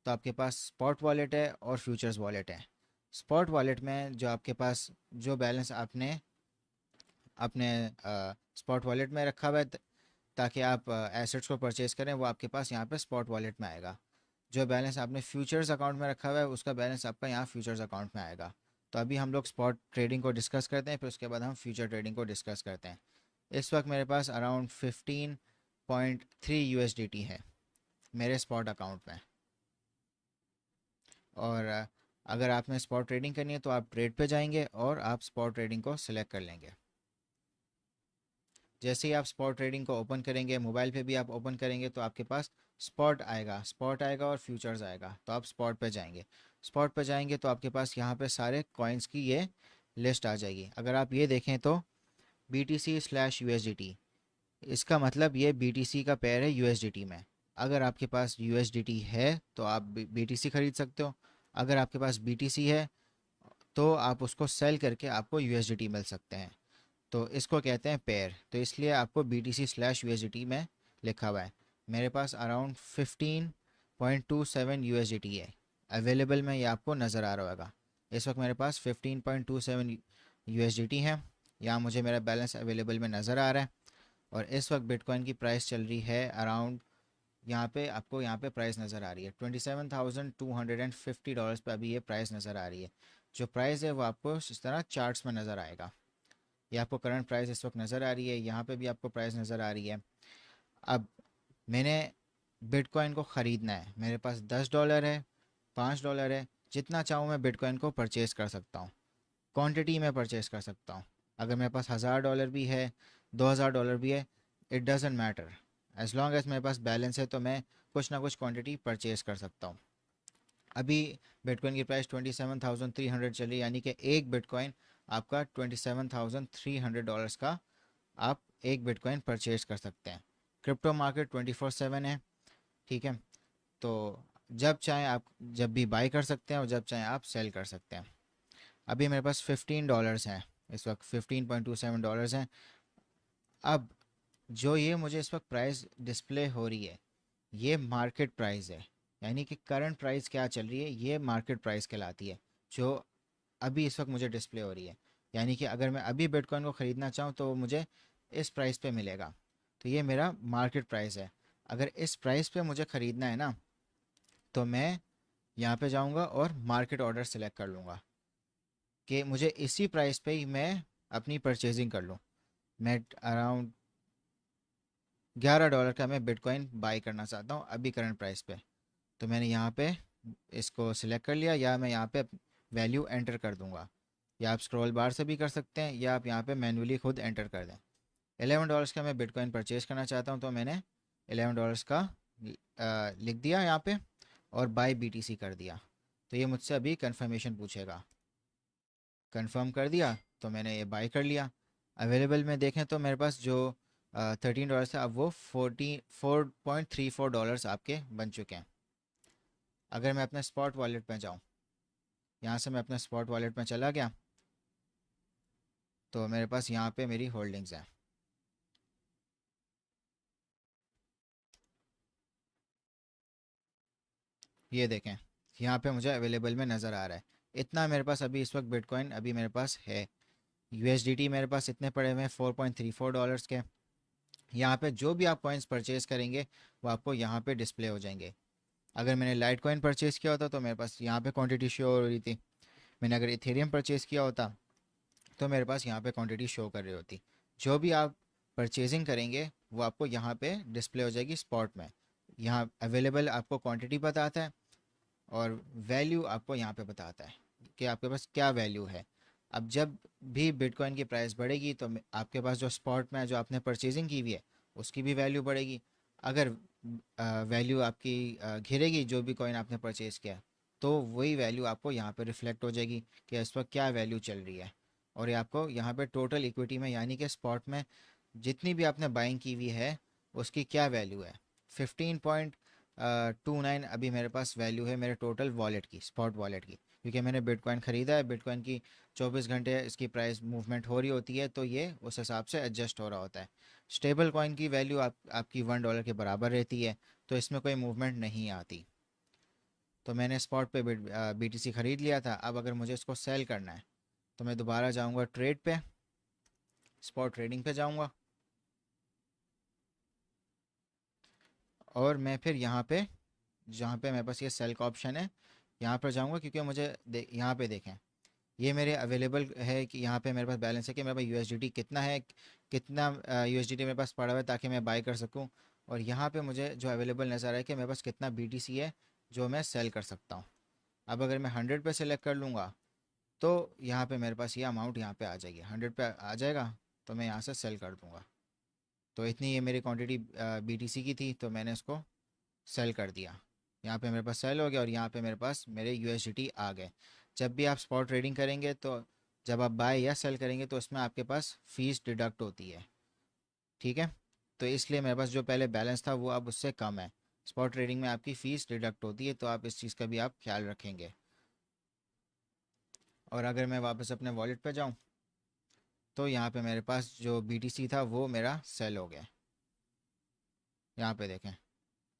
तो आपके पास स्पॉट वॉलेट है और फ्यूचर्स वॉलेट है। स्पॉट वॉलेट में जो आपके पास जो बैलेंस आपने अपने स्पॉट वॉलेट में रखा हुआ है ताकि आप एसेट्स को परचेज करें, वो आपके पास यहाँ पे स्पॉट वॉलेट में आएगा। जो बैलेंस आपने फ्यूचर्स अकाउंट में रखा हुआ है उसका बैलेंस आपका यहाँ फ्यूचर्स अकाउंट में आएगा। तो अभी हम लोग स्पॉट ट्रेडिंग को डिस्कस करते हैं, फिर उसके बाद हम फ्यूचर ट्रेडिंग को डिस्कस करते हैं। इस वक्त मेरे पास अराउंड 15.3 USDT है मेरे स्पॉट अकाउंट में। और अगर आपने स्पॉट ट्रेडिंग करनी है तो आप ट्रेड पे जाएंगे और आप स्पॉट ट्रेडिंग को सिलेक्ट कर लेंगे। जैसे ही आप स्पॉट ट्रेडिंग को ओपन करेंगे, मोबाइल पे भी आप ओपन करेंगे, तो आपके पास स्पॉट आएगा और फ्यूचर्स आएगा। तो आप स्पॉट पे जाएंगे। स्पॉट पे जाएंगे तो आपके पास यहाँ पे सारे कॉइन्स की ये लिस्ट आ जाएगी। अगर आप ये देखें तो BTC/USDT, इसका मतलब ये BTC का पेयर है USDT में। अगर आपके पास USDT है तो आप BTC खरीद सकते हो। अगर आपके पास BTC है तो आप उसको सेल करके आपको USDT मिल सकते हैं। तो इसको कहते हैं पेयर। तो इसलिए आपको BTC/USDT में लिखा हुआ है। मेरे पास अराउंड 15.27 USDT है अवेलेबल में, ये आपको नज़र आ रहा होगा। इस वक्त मेरे पास 15.27 USDT है। यहाँ मुझे मेरा बैलेंस अवेलेबल में नज़र आ रहा है। और इस वक्त बिटकॉइन की प्राइस चल रही है अराउंड, यहाँ पे आपको यहाँ पे प्राइस नज़र आ रही है $27,250 पे अभी ये प्राइस नज़र आ रही है। जो प्राइस है वो आपको इस तरह चार्ट्स में नज़र आएगा। ये आपको करंट प्राइस इस वक्त नज़र आ रही है, यहाँ पे भी आपको प्राइस नज़र आ रही है। अब मैंने बिटकॉइन को ख़रीदना है, मेरे पास $10 है, $5 है, जितना चाहूँ मैं बिटकॉइन को परचेज़ कर सकता हूँ। क्वांटिटी में परचेज़ कर सकता हूँ। अगर मेरे पास $1000 भी है, $2000 भी है, it doesn't matter. As long as मेरे पास बैलेंस है तो मैं कुछ ना कुछ क्वांटिटी परचेज़ कर सकता हूँ। अभी बिटकॉइन की प्राइस 27,300 चली, यानी कि एक बिटकॉइन आपका $27,300 का आप एक बिटकॉइन परचेज कर सकते हैं। क्रिप्टो मार्केट 24/7 है, ठीक है। तो जब चाहें आप जब भी बाई कर सकते हैं और जब चाहें आप सेल कर सकते हैं। अभी मेरे पास $15 हैं, इस वक्त $15.27 हैं। अब जो ये मुझे इस वक्त प्राइस डिस्प्ले हो रही है ये मार्केट प्राइस है, यानी कि करंट प्राइस क्या चल रही है ये मार्केट प्राइस कहलाती है, जो अभी इस वक्त मुझे डिस्प्ले हो रही है। यानी कि अगर मैं अभी बिटकॉइन को ख़रीदना चाहूँ तो वो मुझे इस प्राइस पे मिलेगा। तो ये मेरा मार्केट प्राइस है। अगर इस प्राइस पे मुझे ख़रीदना है ना, तो मैं यहाँ पे जाऊँगा और मार्केट ऑर्डर सेलेक्ट कर लूँगा कि मुझे इसी प्राइस पे ही मैं अपनी परचेजिंग कर लूँ। मैं अराउंड $11 का मैं बिटकॉइन बाई करना चाहता हूँ अभी करंट प्राइस पे। तो मैंने यहाँ पे इसको सिलेक्ट कर लिया, या मैं यहाँ पे वैल्यू एंटर कर दूँगा, या आप स्क्रॉल बार से भी कर सकते हैं, या आप यहाँ पे मैन्युअली खुद एंटर कर दें। $11 का मैं बिटकॉइन परचेज़ करना चाहता हूँ, तो मैंने $11 का लिख दिया यहाँ पे और बाय BTC कर दिया। तो ये मुझसे अभी कंफर्मेशन पूछेगा, कंफर्म कर दिया तो मैंने ये बाय कर लिया। अवेलेबल में देखें तो मेरे पास जो $13 था, अब वो $4.34 आपके बन चुके हैं। अगर मैं अपने स्पॉट वॉलेट में जाऊँ, यहाँ से मैं अपने स्पॉट वॉलेट में चला गया, तो मेरे पास यहाँ पे मेरी होल्डिंग्स हैं। ये देखें, यहाँ पे मुझे अवेलेबल में नज़र आ रहा है। इतना मेरे पास अभी इस वक्त बिटकॉइन अभी मेरे पास है। USDT मेरे पास इतने पड़े हुए हैं $4.34 के। यहाँ पे जो भी आप कॉइन्स परचेज़ करेंगे वो आपको यहाँ पे डिस्प्ले हो जाएंगे। अगर मैंने लाइट कॉइन परचेज़ किया होता तो मेरे पास यहाँ पे क्वांटिटी शो हो रही थी। मैंने अगर इथेरियम परचेज़ किया होता तो मेरे पास यहाँ पे क्वांटिटी शो कर रही होती। जो भी आप परचेजिंग करेंगे वो आपको यहाँ पे डिस्प्ले हो जाएगी स्पॉट में। यहाँ अवेलेबल आपको क्वांटिटी बताता है और वैल्यू आपको यहाँ पे बताता है कि आपके पास क्या वैल्यू है। अब जब भी बिटकॉइन की प्राइस बढ़ेगी तो आपके पास जो स्पॉट में जो आपने परचेजिंग की हुई है उसकी भी वैल्यू बढ़ेगी। अगर वैल्यू आपकी घिरेगी जो भी कॉइन आपने परचेज़ किया, तो वही वैल्यू आपको यहाँ पे रिफ्लेक्ट हो जाएगी कि इस वक्त क्या वैल्यू चल रही है। और ये आपको यहाँ पे टोटल इक्विटी में, यानी कि स्पॉट में जितनी भी आपने बाइंग की हुई है उसकी क्या वैल्यू है। 15.29 अभी मेरे पास वैल्यू है मेरे टोटल वॉलेट की, स्पॉट वॉलेट की, क्योंकि मैंने बिटकॉइन ख़रीदा है। बिटकॉइन की 24 घंटे इसकी प्राइस मूवमेंट हो रही होती है, तो ये उस हिसाब से एडजस्ट हो रहा होता है। स्टेबल कॉइन की वैल्यू आपकी $1 के बराबर रहती है, तो इसमें कोई मूवमेंट नहीं आती। तो मैंने स्पॉट पे BTC ख़रीद लिया था। अब अगर मुझे इसको सेल करना है तो मैं दोबारा जाऊंगा ट्रेड पे, स्पॉट ट्रेडिंग पे जाऊंगा, और मैं फिर यहाँ पे जहाँ पे मेरे पास ये सेल का ऑप्शन है यहाँ पर जाऊँगा, क्योंकि मुझे यहाँ पे देखें ये मेरे अवेलेबल है कि यहाँ पे मेरे पास बैलेंस है कि मेरे पास यूएसडीटी कितना है, कितना यूएसडीटी मेरे पास पड़ा हुआ है ताकि मैं बाई कर सकूँ। और यहाँ पे मुझे जो अवेलेबल नज़र आया कि मेरे पास कितना बीटीसी है जो मैं सेल कर सकता हूँ। अब अगर मैं 100 पे सेलेक्ट कर लूँगा तो यहाँ पे मेरे पास ये अमाउंट यहाँ पे आ जाएगी, 100 पे आ जाएगा, तो मैं यहाँ से सेल कर दूँगा। तो इतनी ये मेरी क्वांटिटी बीटीसी की थी, तो मैंने इसको सेल कर दिया। यहाँ पे मेरे पास सेल हो गया और यहाँ पे मेरे पास मेरे यूएसडीटी आ गए। जब भी आप स्पॉट ट्रेडिंग करेंगे तो जब आप बाय या सेल करेंगे तो उसमें आपके पास फ़ीस डिडक्ट होती है, ठीक है। तो इसलिए मेरे पास जो पहले बैलेंस था वो अब उससे कम है। स्पॉट ट्रेडिंग में आपकी फ़ीस डिडक्ट होती है, तो आप इस चीज़ का भी आप ख्याल रखेंगे। और अगर मैं वापस अपने वॉलेट पे जाऊँ तो यहाँ पे मेरे पास जो बीटीसी था वो मेरा सेल हो गया। यहाँ पे देखें,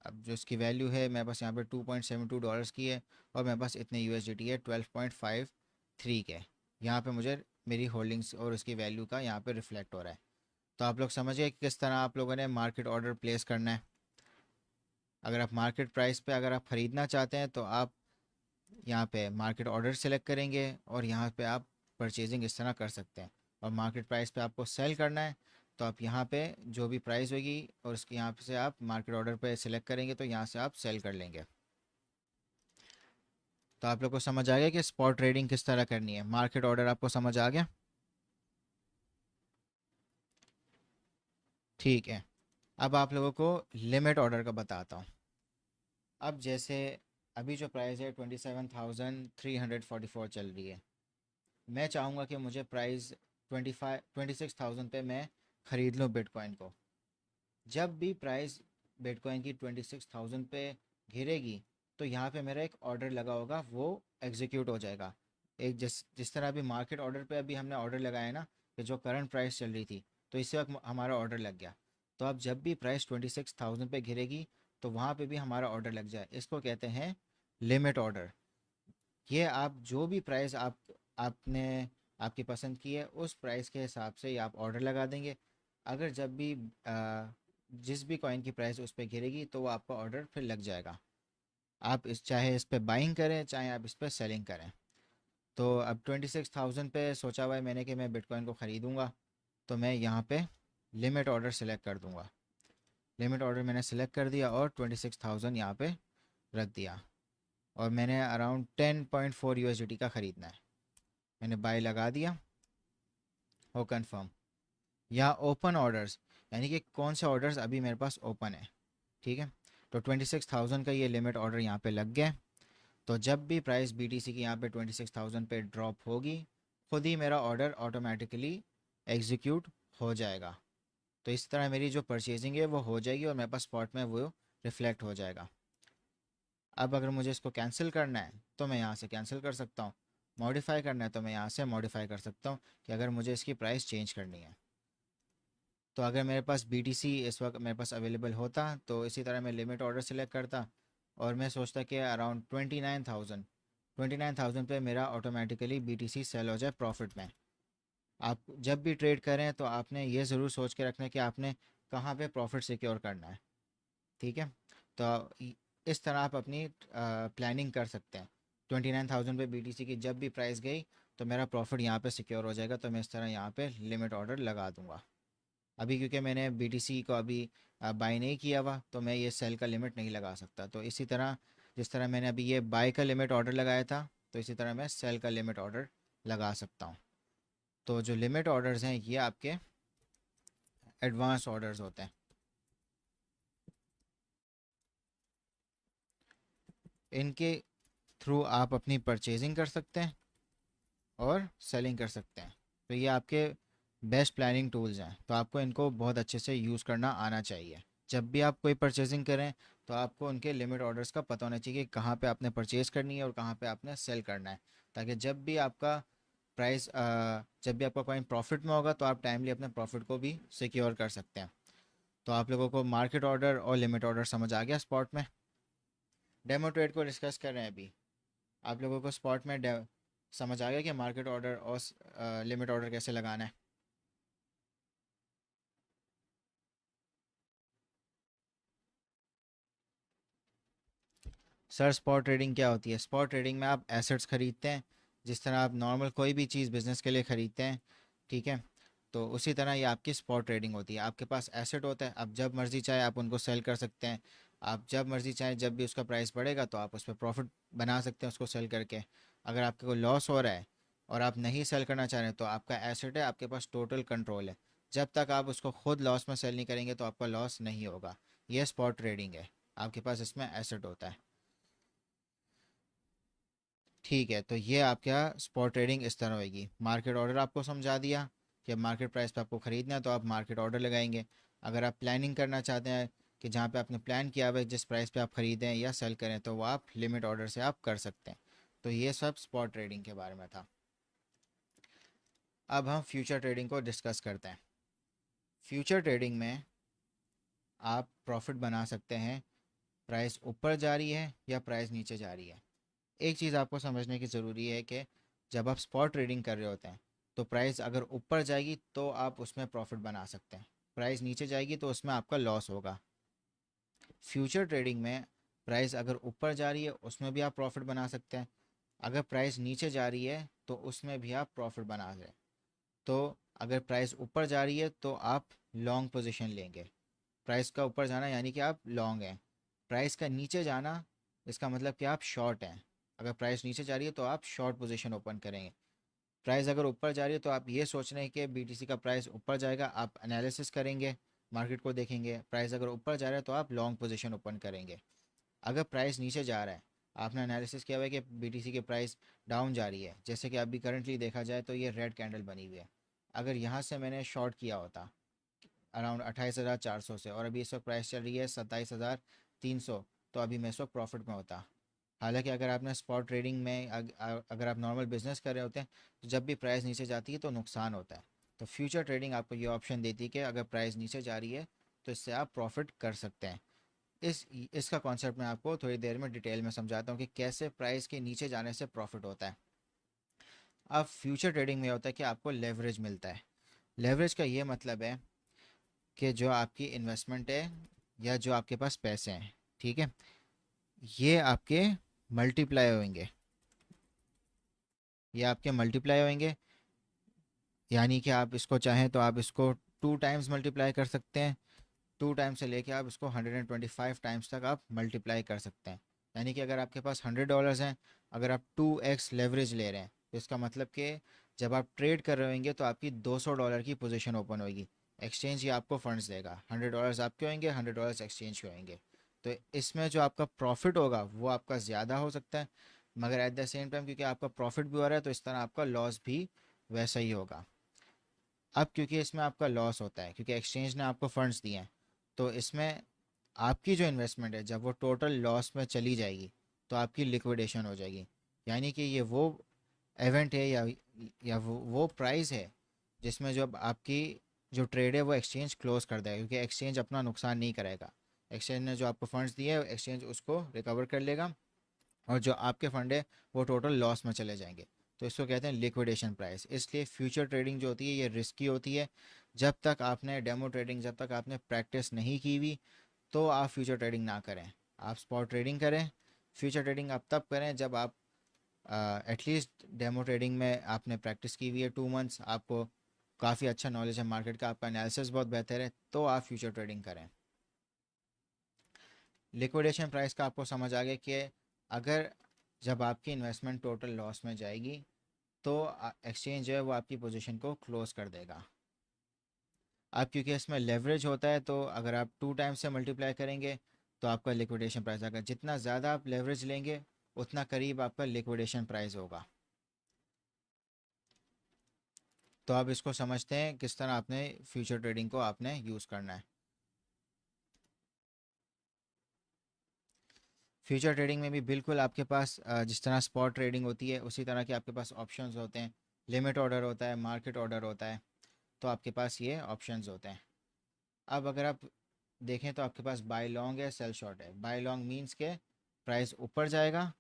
अब जो इसकी वैल्यू है मेरे पास यहाँ पे $2.72 की है, और मेरे पास इतने यूएसडीटी है 12.53 के। यहाँ पे मुझे मेरी होल्डिंग्स और उसकी वैल्यू का यहाँ पे रिफ्लेक्ट हो रहा है। तो आप लोग समझिए कि किस तरह आप लोगों ने मार्केट ऑर्डर प्लेस करना है। अगर आप मार्केट प्राइस पे अगर आप ख़रीदना चाहते हैं तो आप यहाँ पे मार्केट ऑर्डर सेलेक्ट करेंगे और यहाँ पे आप परचेजिंग इस तरह कर सकते हैं। और मार्केट प्राइस पे आपको सेल करना है तो आप यहाँ पे जो भी प्राइस होगी और उसके यहाँ से आप मार्केट ऑर्डर पे सिलेक्ट करेंगे तो यहाँ से आप सेल कर लेंगे। तो आप लोग को समझ आ गया कि स्पॉट ट्रेडिंग किस तरह करनी है। मार्केट ऑर्डर आपको समझ आ गया? ठीक है। अब आप लोगों को लिमिट ऑर्डर का बताता हूँ। अब जैसे अभी जो प्राइस है 27,344 चल रही है, मैं चाहूँगा कि मुझे प्राइस 26,000 पे मैं ख़रीद लूँ बिटकॉइन को। जब भी प्राइस बिटकॉइन की 26,000 पे घिरेगी तो यहाँ पे मेरा एक ऑर्डर लगा होगा वो एग्जीक्यूट हो जाएगा। एक जिस जिस तरह अभी मार्केट ऑर्डर पे अभी हमने ऑर्डर लगाया ना कि जो करंट प्राइस चल रही थी, तो इसी वक्त हमारा ऑर्डर लग गया। तो अब जब भी प्राइस 26,000 पे घिरेगी तो वहाँ पे भी हमारा ऑर्डर लग जाए, इसको कहते हैं लिमिट ऑर्डर। ये आप जो भी प्राइस आपने आपकी पसंद की है उस प्राइस के हिसाब से ही आप ऑर्डर लगा देंगे। अगर जब भी जिस भी कॉइन की प्राइस उस पर गिरेगी तो वो आपका ऑर्डर फिर लग जाएगा। आप चाहे इस पे बाइंग करें चाहे आप इस पे सेलिंग करें। तो अब 26,000 पे सोचा हुआ है मैंने कि मैं बिटकॉइन को ख़रीदूँगा, तो मैं यहाँ पे लिमिट ऑर्डर सेलेक्ट कर दूँगा। लिमिट ऑर्डर मैंने सेलेक्ट कर दिया और 26,000 यहाँ पे रख दिया, और मैंने अराउंड 10.4 यूएसडीटी का ख़रीदना है। मैंने बाय लगा दिया और कंफर्म। यहाँ ओपन ऑर्डर्स यानी कि कौन से ऑर्डर्स अभी मेरे पास ओपन है, ठीक है। तो 26,000 का ये लिमिट ऑर्डर यहाँ पे लग गया। तो जब भी प्राइस बीटीसी की यहाँ पे 26,000 पे ड्रॉप होगी खुद ही मेरा ऑर्डर ऑटोमेटिकली एग्जीक्यूट हो जाएगा। तो इस तरह मेरी जो परचेजिंग है वो हो जाएगी और मेरे पास स्पॉट में वो रिफ्लेक्ट हो जाएगा। अब अगर मुझे इसको कैंसिल करना है तो मैं यहाँ से कैंसिल कर सकता हूँ, मॉडिफाई करना है तो मैं यहाँ से मॉडिफाई कर सकता हूँ कि अगर मुझे इसकी प्राइस चेंज करनी है। तो अगर मेरे पास बीटीसी इस वक्त मेरे पास अवेलेबल होता तो इसी तरह मैं लिमिट ऑर्डर सेलेक्ट करता और मैं सोचता कि अराउंड 29,000 पे मेरा ऑटोमेटिकली बीटीसी सेल हो जाए प्रॉफिट में। आप जब भी ट्रेड करें तो आपने ये ज़रूर सोच के रखना है कि आपने कहाँ पे प्रॉफिट सिक्योर करना है, ठीक है। तो इस तरह आप अपनी प्लानिंग कर सकते हैं। 29,000 पे बीटीसी की जब भी प्राइस गई तो मेरा प्रॉफिट यहाँ पे सिक्योर हो जाएगा, तो मैं इस तरह यहाँ पे लिमिट ऑर्डर लगा दूँगा। अभी क्योंकि मैंने बीटीसी को अभी बाय नहीं किया हुआ तो मैं ये सेल का लिमिट नहीं लगा सकता। तो इसी तरह जिस तरह मैंने अभी ये बाय का लिमिट ऑर्डर लगाया था तो इसी तरह मैं सेल का लिमिट ऑर्डर लगा सकता हूँ। तो जो लिमिट ऑर्डर्स हैं ये आपके एडवांस ऑर्डर्स होते हैं। इनके थ्रू आप अपनी परचेजिंग कर सकते हैं और सेलिंग कर सकते हैं। तो ये आपके बेस्ट प्लानिंग टूल्स हैं, तो आपको इनको बहुत अच्छे से यूज़ करना आना चाहिए। जब भी आप कोई परचेजिंग करें तो आपको उनके लिमिट ऑर्डर्स का पता होना चाहिए कि कहाँ पे आपने परचेज़ करनी है और कहाँ पे आपने सेल करना है, ताकि जब भी आपका प्राइस जब भी आपका कॉइन प्रॉफिट में होगा तो आप टाइमली अपने प्रॉफिट को भी सिक्योर कर सकते हैं। तो आप लोगों को मार्केट ऑर्डर और लिमिट ऑर्डर समझ आ गया स्पॉट में? डेमो ट्रेड को डिस्कस कर रहे हैं अभी। आप लोगों को स्पॉट में समझ आ गया कि मार्केट ऑर्डर और लिमिट ऑर्डर कैसे लगाना है। सर स्पॉट ट्रेडिंग क्या होती है? स्पॉट ट्रेडिंग में आप एसेट्स खरीदते हैं, जिस तरह आप नॉर्मल कोई भी चीज़ बिजनेस के लिए खरीदते हैं, ठीक है? तो उसी तरह ये आपकी स्पॉट ट्रेडिंग होती है। आपके पास एसेट होता है, आप जब मर्ज़ी चाहे आप उनको सेल कर सकते हैं। आप जब मर्ज़ी चाहे, जब भी उसका प्राइस बढ़ेगा तो आप उस पर प्रॉफिट बना सकते हैं उसको सेल करके। अगर आपके को लॉस हो रहा है और आप नहीं सेल करना चाह रहे हैं, तो आपका एसेट है, आपके पास टोटल कंट्रोल है। जब तक आप उसको खुद लॉस में सेल नहीं करेंगे तो आपका लॉस नहीं होगा। ये स्पॉट ट्रेडिंग है, आपके पास इसमें एसेट होता है। ठीक है, तो ये आपका स्पॉट ट्रेडिंग इस तरह होगी। मार्केट ऑर्डर आपको समझा दिया कि अब मार्केट प्राइस पे आपको ख़रीदना है तो आप मार्केट ऑर्डर लगाएंगे। अगर आप प्लानिंग करना चाहते हैं कि जहाँ पे आपने प्लान किया हुआ है जिस प्राइस पे आप ख़रीदें या सेल करें, तो वो आप लिमिट ऑर्डर से आप कर सकते हैं। तो ये सब स्पॉट ट्रेडिंग के बारे में था। अब हम फ्यूचर ट्रेडिंग को डिस्कस करते हैं। फ्यूचर ट्रेडिंग में आप प्रॉफिट बना सकते हैं, प्राइस ऊपर जा रही है या प्राइस नीचे जा रही है। एक चीज़ आपको समझने की ज़रूरी है कि जब आप स्पॉट ट्रेडिंग कर रहे होते हैं तो प्राइस अगर ऊपर जाएगी तो आप उसमें प्रॉफिट बना सकते हैं, प्राइस नीचे जाएगी तो उसमें आपका लॉस होगा। फ्यूचर ट्रेडिंग में प्राइस अगर ऊपर जा रही है उसमें भी आप प्रॉफिट बना सकते हैं, अगर प्राइस नीचे जा रही है तो उसमें भी आप प्रॉफिट बना रहे हैं। तो अगर प्राइस ऊपर जा रही है तो आप लॉन्ग पोजीशन लेंगे। प्राइस का ऊपर जाना यानी कि आप लॉन्ग हैं। प्राइस का नीचे जाना इसका मतलब कि आप शॉर्ट हैं। अगर प्राइस नीचे जा रही है तो आप शॉर्ट पोजीशन ओपन करेंगे। प्राइस अगर ऊपर जा रही है तो आप ये सोच रहे हैं कि बीटीसी का प्राइस ऊपर जाएगा, आप एनालिसिस करेंगे, मार्केट को देखेंगे। प्राइस अगर ऊपर जा रहा है तो आप लॉन्ग पोजीशन ओपन करेंगे। अगर प्राइस नीचे जा रहा है, आपने एनालिसिस किया हुआ है कि बीटीसी की प्राइस डाउन जा रही है, जैसे कि अभी करंटली देखा जाए तो ये रेड कैंडल बनी हुई है। अगर यहाँ से मैंने शॉर्ट किया होता अराउंड 28,400 से, और अभी इस वक्त प्राइस चल रही है 27,300, तो अभी मैं इस वक्त प्रॉफिट में होता। हालांकि अगर आपने स्पॉट ट्रेडिंग में अगर आप नॉर्मल बिजनेस कर रहे होते हैं तो जब भी प्राइस नीचे जाती है तो नुकसान होता है। तो फ्यूचर ट्रेडिंग आपको ये ऑप्शन देती है कि अगर प्राइस नीचे जा रही है तो इससे आप प्रॉफिट कर सकते हैं। इसका कॉन्सेप्ट मैं आपको थोड़ी देर में डिटेल में समझाता हूँ कि कैसे प्राइस के नीचे जाने से प्रॉफिट होता है। अब फ्यूचर ट्रेडिंग में होता है कि आपको लेवरेज मिलता है। लेवरेज का ये मतलब है कि जो आपकी इन्वेस्टमेंट है या जो आपके पास पैसे हैं, ठीक है, ये आपके मल्टीप्लाई होंगे। ये आपके मल्टीप्लाई होंगे, यानी कि आप इसको चाहें तो आप इसको 2 टाइम्स मल्टीप्लाई कर सकते हैं। 2 टाइम्स से लेके आप इसको 125 टाइम्स तक आप मल्टीप्लाई कर सकते हैं। यानी कि अगर आपके पास $100 हैं, अगर आप 2x लेवरेज ले रहे हैं तो इसका मतलब कि जब आप ट्रेड कर रहे होंगे तो आपकी $200 की पोजीशन ओपन होगी। एक्सचेंज ये आपको फंड्स देगा, $100 आपके होंगे, $100 एक्सचेंज के होंगे। तो इसमें जो आपका प्रॉफिट होगा वो आपका ज़्यादा हो सकता है, मगर एट द सेम टाइम क्योंकि आपका प्रॉफिट भी हो रहा है तो इस तरह आपका लॉस भी वैसा ही होगा। अब क्योंकि इसमें आपका लॉस होता है क्योंकि एक्सचेंज ने आपको फंड्स दिए हैं, तो इसमें आपकी जो इन्वेस्टमेंट है जब वो टोटल लॉस में चली जाएगी तो आपकी लिक्विडेशन हो जाएगी। यानी कि ये वो इवेंट है या वो प्राइस है जिसमें जब आपकी जो ट्रेड है वो एक्सचेंज क्लोज कर देगा, क्योंकि एक्सचेंज अपना नुकसान नहीं करेगा। एक्सचेंज ने जो आपको फंड्स दिए है एक्सचेंज उसको रिकवर कर लेगा, और जो आपके फंड है वो टोटल लॉस में चले जाएंगे। तो इसको कहते हैं लिक्विडेशन प्राइस। इसलिए फ्यूचर ट्रेडिंग जो होती है ये रिस्की होती है। जब तक आपने डेमो ट्रेडिंग, जब तक आपने प्रैक्टिस नहीं की हुई तो आप फ्यूचर ट्रेडिंग ना करें। आप स्पॉट ट्रेडिंग करें। फ्यूचर ट्रेडिंग आप तब करें जब आप एटलीस्ट डेमो ट्रेडिंग में आपने प्रैक्टिस की हुई है 2 मंथ्स, आपको काफ़ी अच्छा नॉलेज है मार्केट का, आपका एनालिसिस बहुत बेहतर है, तो आप फ्यूचर ट्रेडिंग करें। लिक्विडेशन प्राइस का आपको समझ आ गया कि अगर जब आपकी इन्वेस्टमेंट टोटल लॉस में जाएगी तो एक्सचेंज जो है वो आपकी पोजीशन को क्लोज कर देगा। अब क्योंकि इसमें लेवरेज होता है तो अगर आप 2 टाइम्स से मल्टीप्लाई करेंगे तो आपका लिक्विडेशन प्राइस आएगा। जितना ज़्यादा आप लेवरेज लेंगे उतना करीब आपका लिक्विडेशन प्राइस होगा। तो आप इसको समझते हैं किस तरह आपने फ्यूचर ट्रेडिंग को आपने यूज़ करना है। फ्यूचर ट्रेडिंग में भी बिल्कुल आपके पास जिस तरह स्पॉट ट्रेडिंग होती है उसी तरह के आपके पास ऑप्शंस होते हैं। लिमिट ऑर्डर होता है, मार्केट ऑर्डर होता है, तो आपके पास ये ऑप्शंस होते हैं। अब अगर आप देखें तो आपके पास बाय लॉन्ग है, सेल शॉर्ट है। बाय लॉन्ग मीन्स के प्राइस ऊपर जाएगा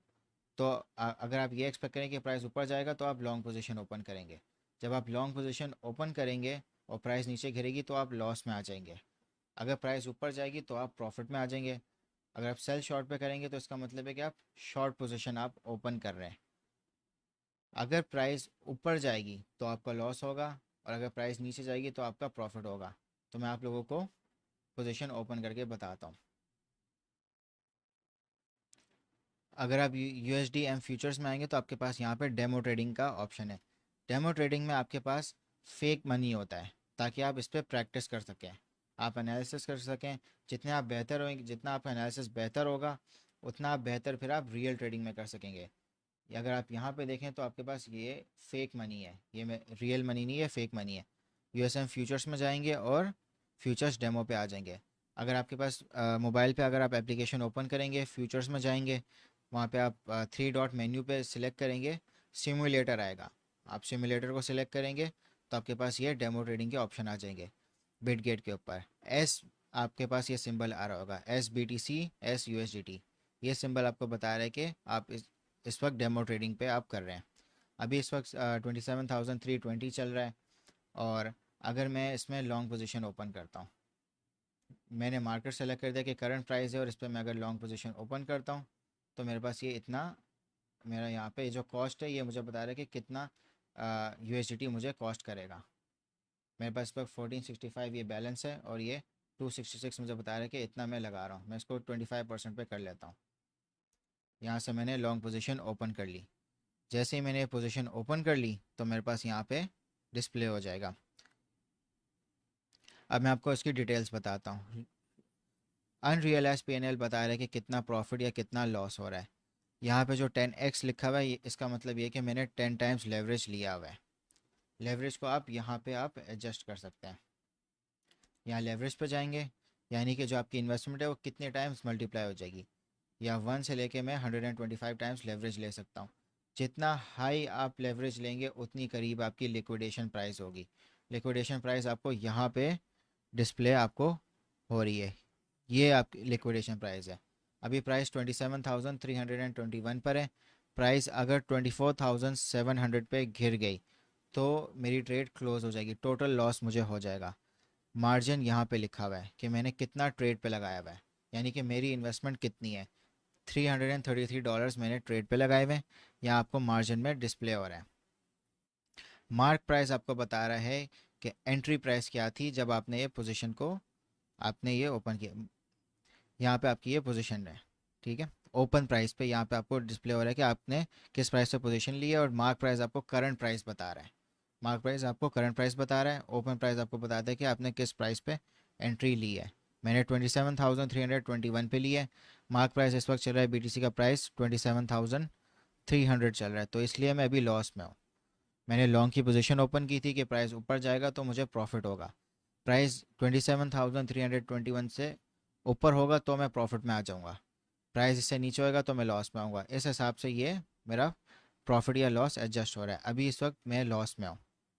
तो अगर आप ये एक्सपेक्ट करें कि प्राइस ऊपर जाएगा तो आप लॉन्ग पोजीशन ओपन करेंगे। जब आप लॉन्ग पोजीशन ओपन करेंगे और प्राइस नीचे गिरेगी तो आप लॉस में आ जाएंगे। अगर प्राइस ऊपर जाएगी तो आप प्रॉफिट में आ जाएंगे। अगर आप सेल शॉर्ट पे करेंगे तो इसका मतलब है कि आप शॉर्ट पोजीशन आप ओपन कर रहे हैं। अगर प्राइस ऊपर जाएगी तो आपका लॉस होगा और अगर प्राइस नीचे जाएगी तो आपका प्रॉफिट होगा। तो मैं आप लोगों को पोजीशन ओपन करके बताता हूँ। अगर आप यूएसडी एम फ्यूचर्स में आएंगे तो आपके पास यहाँ पे डेमो ट्रेडिंग का ऑप्शन है। डेमो ट्रेडिंग में आपके पास फेक मनी होता है ताकि आप इस पर प्रैक्टिस कर सकें, आप एनालिसिस कर सकें। जितने आप बेहतर होंगे, जितना आपका एनालिसिस बेहतर होगा उतना आप बेहतर फिर आप रियल ट्रेडिंग में कर सकेंगे। अगर आप यहाँ पे देखें तो आपके पास ये फेक मनी है, ये रियल मनी नहीं है, फेक मनी है। यूएसएम फ्यूचर्स में जाएंगे और फ्यूचर्स डेमो पे आ जाएंगे। अगर आपके पास मोबाइल पे अगर आप एप्लीकेशन ओपन करेंगे, फ्यूचर्स में जाएंगे, वहाँ पे आप थ्री डॉट मेन्यू पे सिलेक्ट करेंगे, सिमुलेटर आएगा। आप सिमुलेटर को सिलेक्ट करेंगे तो आपके पास ये डेमो ट्रेडिंग के ऑप्शन आ जाएंगे। बिटगेट के ऊपर एस, आपके पास ये सिंबल आ रहा होगा, SBTC SUSDT। ये सिंबल आपको बता रहा है कि आप इस वक्त डेमो ट्रेडिंग पे आप कर रहे हैं। अभी इस वक्त 27,320 चल रहा है। और अगर मैं इसमें लॉन्ग पोजीशन ओपन करता हूँ, मैंने मार्केट सेलेक्ट कर दिया कि करंट प्राइस है और इस पर मैं अगर लॉन्ग पोजीशन ओपन करता हूँ तो मेरे पास ये इतना, मेरा यहाँ पे जो कॉस्ट है ये मुझे बता रहा है कि कितना USDT मुझे कॉस्ट करेगा। मेरे पास इस वक्त 1465 ये बैलेंस है और ये 266 मुझे बता रहा है कि इतना मैं लगा रहा हूँ। मैं इसको 25% पे कर लेता हूँ। यहाँ से मैंने लॉन्ग पोजीशन ओपन कर ली। जैसे ही मैंने पोजीशन ओपन कर ली तो मेरे पास यहाँ पे डिस्प्ले हो जाएगा। अब मैं आपको इसकी डिटेल्स बताता हूँ। अनरियलाइज P&L बता रहा है कि कितना प्रॉफिट या कितना लॉस हो रहा है। यहाँ पे जो 10x लिखा हुआ है इसका मतलब ये कि मैंने 10 टाइम्स लेवरेज लिया हुआ है। लेवरेज को आप यहाँ पे आप एडजस्ट कर सकते हैं। यहाँ लेवरेज पे जाएंगे, यानी कि जो आपकी इन्वेस्टमेंट है वो कितने टाइम्स मल्टीप्लाई हो जाएगी। या 1 से लेके मैं 125 टाइम्स लेवरेज ले सकता हूँ। जितना हाई आप लेवरेज लेंगे उतनी करीब आपकी लिक्विडेशन प्राइस होगी। लिक्विडेशन प्राइस आपको यहाँ पे डिस्प्ले आपको हो रही है, ये आपकी लिक्विडेशन प्राइस है। अभी प्राइस 27,321 पर है। प्राइस अगर 24,700 पे गिर गई तो मेरी ट्रेड क्लोज हो जाएगी, टोटल लॉस मुझे हो जाएगा। मार्जिन यहाँ पे लिखा हुआ है कि मैंने कितना ट्रेड पे लगाया हुआ है, यानी कि मेरी इन्वेस्टमेंट कितनी है। $333 मैंने ट्रेड पे लगाए हुए हैं, यहाँ आपको मार्जिन में डिस्प्ले हो रहा है। मार्क प्राइस आपको बता रहा है कि एंट्री प्राइस क्या थी जब आपने ये पोजीशन को आपने ये ओपन किया। यहाँ पे आपकी ये पोजीशन है, ठीक है। ओपन प्राइस पे यहाँ पे आपको डिस्प्ले हो रहा है कि आपने किस प्राइस पे पोजीशन ली है और मार्क प्राइस आपको करंट प्राइस बता रहा है। मार्क प्राइस आपको करंट प्राइस बता रहा है, ओपन प्राइस आपको बताता है कि आपने किस प्राइस पे एंट्री ली है। मैंने 27,321 पे लिया है। मार्क प्राइस इस वक्त चल रहा है, BTC का प्राइस 27,300 चल रहा है, तो इसलिए मैं अभी लॉस में हूँ। मैंने लॉन्ग की पोजीशन ओपन की थी कि प्राइस ऊपर जाएगा तो मुझे प्रॉफिट होगा। प्राइस 27,321 से ऊपर होगा तो मैं प्रॉफिट में आ जाऊँगा, प्राइस इससे नीचे होगा तो मैं लॉस में आऊँगा। इस हिसाब से ये मेरा प्रॉफिट या लॉस एडजस्ट हो रहा है। अभी इस वक्त मैं लॉस में हूँ।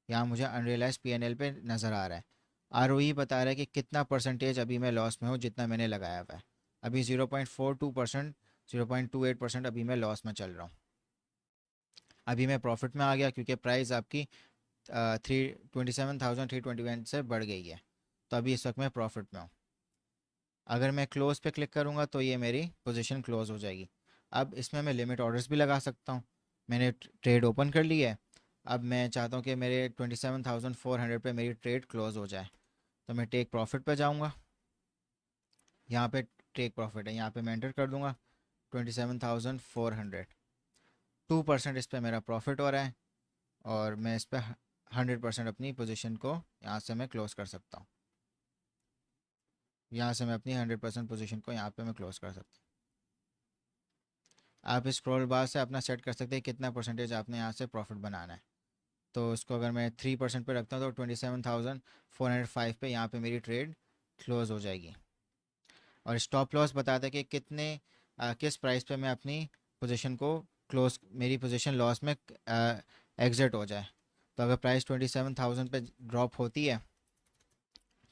यहाँ मुझे अनरियलाइज P&L पे नज़र आ रहा है। ROE बता रहा है कि कितना परसेंटेज अभी मैं लॉस में हूँ जितना मैंने लगाया हुआ है। अभी 0.42%, 0.28% अभी मैं लॉस में चल रहा हूँ। अभी मैं प्रॉफिट में आ गया क्योंकि प्राइस आपकी 27,321 से बढ़ गई है, तो अभी इस वक्त मैं प्रॉफिट में हूँ। अगर मैं क्लोज पे क्लिक करूँगा तो ये मेरी पोजीशन क्लोज हो जाएगी। अब इसमें मैं लिमिट ऑर्डर्स भी लगा सकता हूँ। मैंने ट्रेड ओपन कर ली है। अब मैं चाहता हूँ कि मेरे 27,400 पे मेरी ट्रेड क्लोज हो जाए, तो मैं टेक प्रॉफिट पे जाऊँगा। यहाँ पे टेक प्रॉफिट है, यहाँ पे मैं एंटर कर दूँगा 27,400। 2% इस पर मेरा प्रॉफिट हो रहा है और मैं इस पर 100% अपनी पोजीशन को यहाँ से मैं क्लोज कर सकता हूँ। यहाँ से मैं अपनी 100% पोजीशन को यहाँ पे मैं क्लोज कर सकता हूँ। आप इस स्क्रॉल बार से अपना सेट कर सकते हैं कितना परसेंटेज आपने यहाँ से प्रॉफिट बनाना है। तो उसको अगर मैं 3% पे रखता हूँ तो 27,405 पे यहाँ पे मेरी ट्रेड क्लोज हो जाएगी। और स्टॉप लॉस बताता है कि किस प्राइस पे मैं अपनी पोजीशन को क्लोज, मेरी पोजीशन लॉस में एग्जिट हो जाए। तो अगर प्राइस 27,000 पे ड्रॉप होती है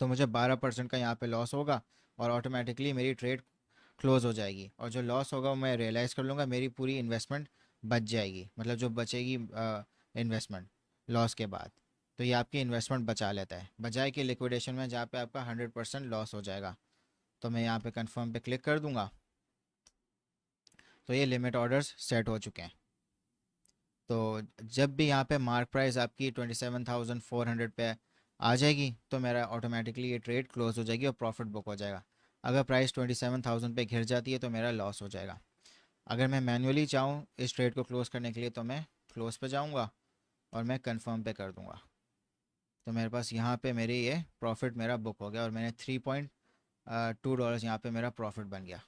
तो मुझे 12% का यहाँ पे लॉस होगा और ऑटोमेटिकली मेरी ट्रेड क्लोज़ हो जाएगी, और जो लॉस होगा वो मैं रियलाइज़ कर लूँगा, मेरी पूरी इन्वेस्टमेंट बच जाएगी, मतलब जो बचेगी इन्वेस्टमेंट लॉस के बाद। तो ये आपकी इन्वेस्टमेंट बचा लेता है, बजाय कि लिक्विडेशन में जहाँ पे आपका 100% लॉस हो जाएगा। तो मैं यहाँ पे कंफर्म पे क्लिक कर दूंगा, तो ये लिमिट ऑर्डर्स सेट हो चुके हैं। तो जब भी यहाँ पे मार्क प्राइस आपकी 27,400 पे आ जाएगी, तो मेरा ऑटोमेटिकली ये ट्रेड क्लोज हो जाएगी और प्रॉफिट बुक हो जाएगा। अगर प्राइस 27,000 पे घिर जाती है तो मेरा लॉस हो जाएगा। अगर मैं मैन्युअली चाहूँ इस ट्रेड को क्लोज करने के लिए, तो मैं क्लोज पे जाऊँगा और मैं कंफर्म पे कर दूँगा। तो मेरे पास यहाँ पे मेरी ये प्रॉफिट मेरा बुक हो गया, और मैंने $3.2 यहाँ पे मेरा प्रॉफिट बन गया।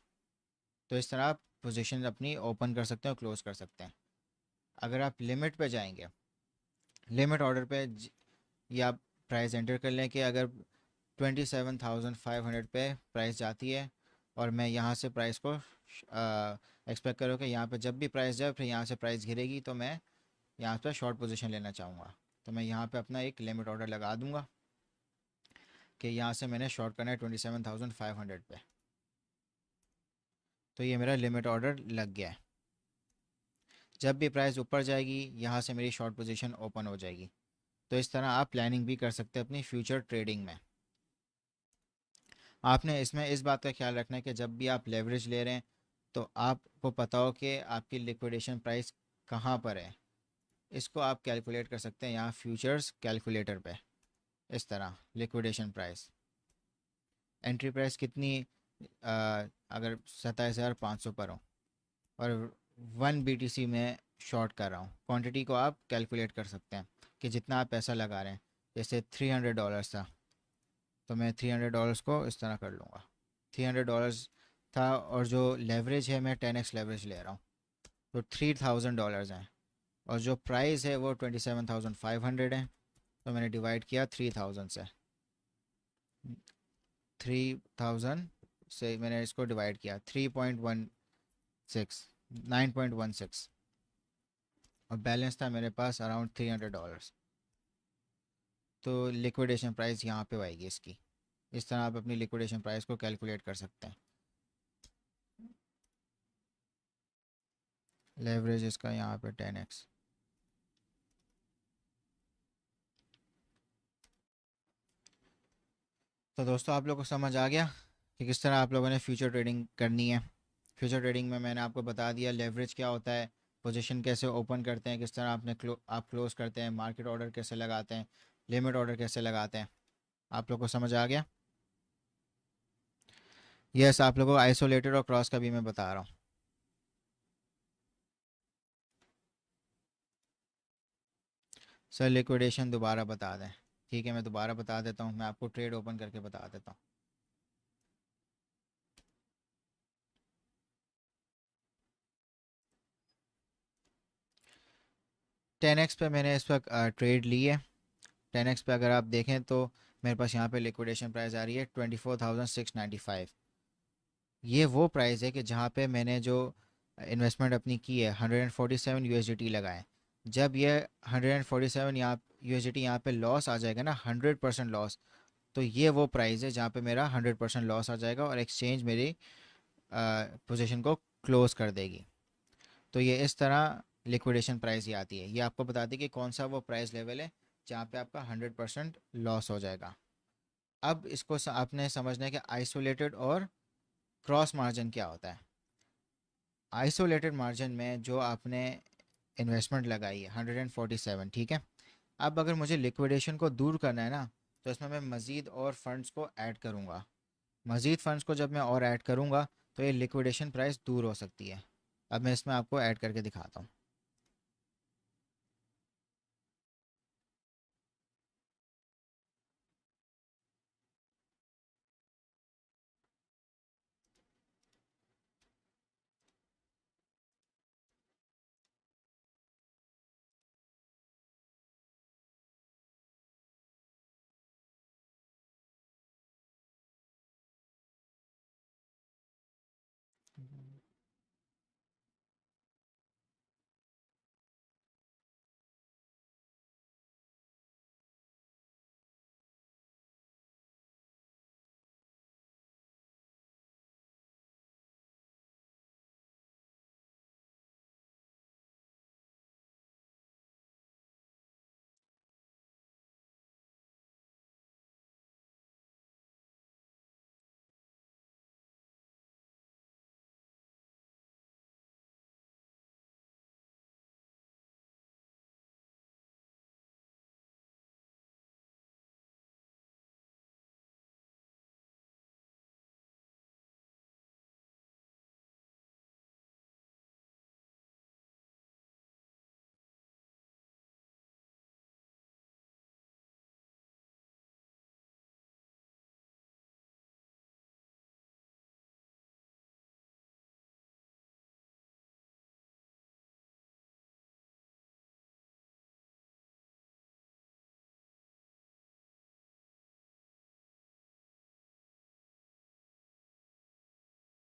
तो इस तरह आप पोजीशन अपनी ओपन कर सकते हैं और क्लोज कर सकते हैं। अगर आप लिमिट पे जाएंगे, लिमिट ऑर्डर पे ये आप प्राइस एंटर कर लें कि अगर 27,500 पे प्राइस जाती है, और मैं यहाँ से प्राइस को एक्सपेक्ट करो कि यहाँ पे जब भी प्राइस जाए फिर यहाँ से प्राइस गिरेगी, तो मैं यहाँ पे शॉर्ट पोजीशन लेना चाहूँगा। तो मैं यहाँ पे अपना एक लिमिट ऑर्डर लगा दूँगा कि यहाँ से मैंने शॉर्ट करना है 27,500 पे। तो ये मेरा लिमिट ऑर्डर लग गया है। जब भी प्राइस ऊपर जाएगी, यहाँ से मेरी शॉर्ट पोजीशन ओपन हो जाएगी। तो इस तरह आप प्लानिंग भी कर सकते हैं अपनी फ्यूचर ट्रेडिंग में। आपने इसमें इस बात का ख्याल रखना है कि जब भी आप लेवरेज ले रहे हैं, तो आपको पता हो कि आपकी लिक्विडेशन प्राइस कहाँ पर है। इसको आप कैलकुलेट कर सकते हैं यहाँ फ्यूचर्स कैलकुलेटर पे। इस तरह लिक्विडेशन प्राइस, एंट्री प्राइस कितनी, अगर 27,500 पर हो और 1 BTC में शॉर्ट कर रहा हूँ, क्वांटिटी को आप कैलकुलेट कर सकते हैं कि जितना आप पैसा लगा रहे हैं। जैसे $300 था, तो मैं $300 को इस तरह कर लूँगा। $300 था, और जो लेवरेज है मैं 10x लेवरेज ले रहा हूँ, तो $3,000 हैं, और जो प्राइस है वो 27,500 है। तो मैंने डिवाइड किया 3,000 से, 3,000 से मैंने इसको डिवाइड किया 3.16, 9.16, और बैलेंस था मेरे पास अराउंड $300। तो लिक्विडेशन प्राइस यहाँ पे आएगी इसकी। इस तरह आप अपनी लिक्विडेशन प्राइस को कैलकुलेट कर सकते हैं। लेवरेज इसका यहाँ पे 10x। तो दोस्तों, आप लोगों को समझ आ गया कि किस तरह आप लोगों ने फ्यूचर ट्रेडिंग करनी है। फ्यूचर ट्रेडिंग में मैंने आपको बता दिया लेवरेज क्या होता है, पोजीशन कैसे ओपन करते हैं, किस तरह आप क्लोज करते हैं, मार्केट ऑर्डर कैसे लगाते हैं, लिमिट ऑर्डर कैसे लगाते हैं। आप लोग को समझ आ गया? यस, आप लोगों को आइसोलेटेड और क्रॉस का भी मैं बता रहा हूँ। सर लिक्विडेशन दोबारा बता दें? ठीक है, मैं दोबारा बता देता हूँ, मैं आपको ट्रेड ओपन करके बता देता हूँ। 10x पे मैंने इस वक्त ट्रेड ली है। 10x पे अगर आप देखें तो मेरे पास यहाँ पे लिक्विडेशन प्राइस आ रही है 24,695। ये वो प्राइस है कि जहाँ पे मैंने जो इन्वेस्टमेंट अपनी की है 147 USDT लगाए। जब ये 147 यहाँ USDT यहाँ पे लॉस आ जाएगा ना, 100% लॉस, तो ये वो प्राइस है जहाँ पे मेरा 100% लॉस आ जाएगा और एक्सचेंज मेरी पोजीशन को क्लोज कर देगी। तो ये इस तरह लिक्विडेशन प्राइस ये आती है। ये आपको बताती है कि कौन सा वो प्राइस लेवल है जहाँ पे आपका 100% लॉस हो जाएगा। अब इसको आपने समझना है कि आइसोलेटेड और क्रॉस मार्जिन क्या होता है। आइसोलेटेड मार्जिन में जो आपने इन्वेस्टमेंट लगाई है 147, ठीक है। अब अगर मुझे लिक्विडेशन को दूर करना है ना, तो इसमें मैं मज़ीद और फंड्स को ऐड करूँगा। मज़ीद फंड्स को जब मैं और ऐड करूँगा, तो ये लिक्विडेशन प्राइस दूर हो सकती है। अब मैं इसमें आपको ऐड करके दिखाता हूँ।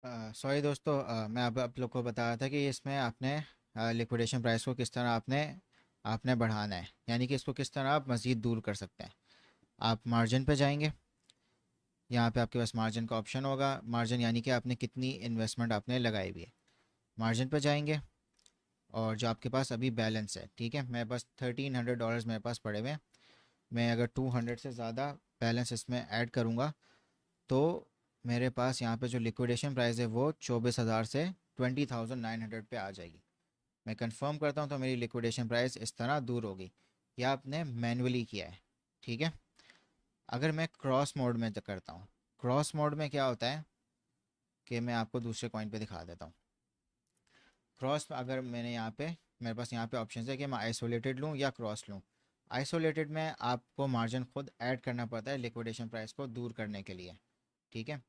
सॉरी दोस्तों, मैं अब आप लोग को बता रहा था कि इसमें आपने लिक्विडेशन प्राइस को किस तरह आपने आपने बढ़ाना है, यानी कि इसको किस तरह आप मज़ीद दूर कर सकते हैं। आप मार्जिन पे जाएंगे। यहाँ पे आपके पास मार्जिन का ऑप्शन होगा। मार्जिन यानी कि आपने कितनी इन्वेस्टमेंट आपने लगाई हुई है। मार्जिन पे जाएंगे और जो आपके पास अभी बैलेंस है, ठीक है, मेरे पास $1300 मेरे पास पड़े हुए हैं। मैं अगर 200 से ज़्यादा बैलेंस इसमें ऐड करूँगा तो मेरे पास यहाँ पे जो लिक्विडेशन प्राइस है वो 24,000 से 20,900 पे आ जाएगी। मैं कंफर्म करता हूँ तो मेरी लिक्विडेशन प्राइस इस तरह दूर होगी। यह आपने मैनुअली किया है, ठीक है। अगर मैं क्रॉस मोड में करता हूँ, क्रॉस मोड में क्या होता है कि मैं आपको दूसरे कॉइन पे दिखा देता हूँ। क्रॉस अगर मैंने यहाँ पे, मेरे पास यहाँ पे ऑप्शन है कि मैं आइसोलेटेड लूँ या क्रॉस लूँ। आइसोलेटेड में आपको मार्जिन खुद ऐड करना पड़ता है लिक्विडेशन प्राइस को दूर करने के लिए, ठीक है।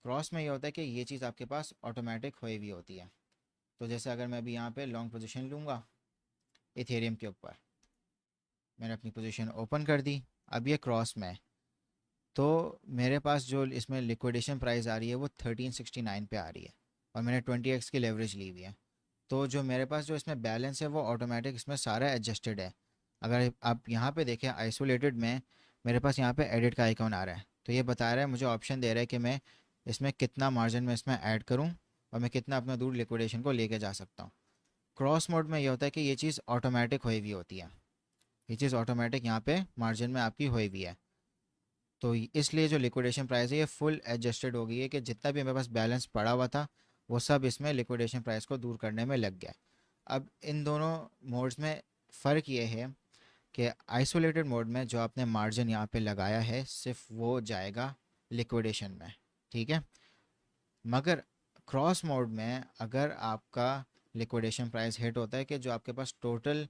क्रॉस में ये होता है कि ये चीज़ आपके पास ऑटोमेटिक हुई हुई होती है। तो जैसे अगर मैं अभी यहाँ पे लॉन्ग पोजीशन लूँगा इथेरियम के ऊपर, मैंने अपनी पोजीशन ओपन कर दी। अब ये क्रॉस में है, तो मेरे पास जो इसमें लिक्विडेशन प्राइस आ रही है वो 1369 पे आ रही है और मैंने 20x की लेवरेज ली हुई है। तो जो मेरे पास जो इसमें बैलेंस है वो ऑटोमेटिक इसमें सारा एडजस्टेड है। अगर आप यहाँ पे देखें आइसोलेटेड में, मेरे पास यहाँ पे एडिट का आइकॉन आ रहा है, तो ये बता रहा है, मुझे ऑप्शन दे रहा है कि मैं इसमें कितना मार्जिन में इसमें ऐड करूँ और मैं कितना अपना दूर लिक्विडेशन को लेके जा सकता हूँ। क्रॉस मोड में ये होता है कि ये चीज़ ऑटोमेटिक हुई हुई होती है। ये चीज़ ऑटोमेटिक यहाँ पे मार्जिन में आपकी हुई हुई है। तो इसलिए जो लिक्विडेशन प्राइस है ये फुल एडजस्टेड हो गई है कि जितना भी मेरे पास बैलेंस पड़ा हुआ था वो सब इसमें लिक्विडेशन प्राइस को दूर करने में लग गया। अब इन दोनों मोड्स में फ़र्क ये है कि आइसोलेटेड मोड में जो आपने मार्जिन यहाँ पे लगाया है सिर्फ वो जाएगा लिक्विडेशन में, ठीक है। मगर क्रॉस मोड में अगर आपका लिक्विडेशन प्राइस हिट होता है कि जो आपके पास टोटल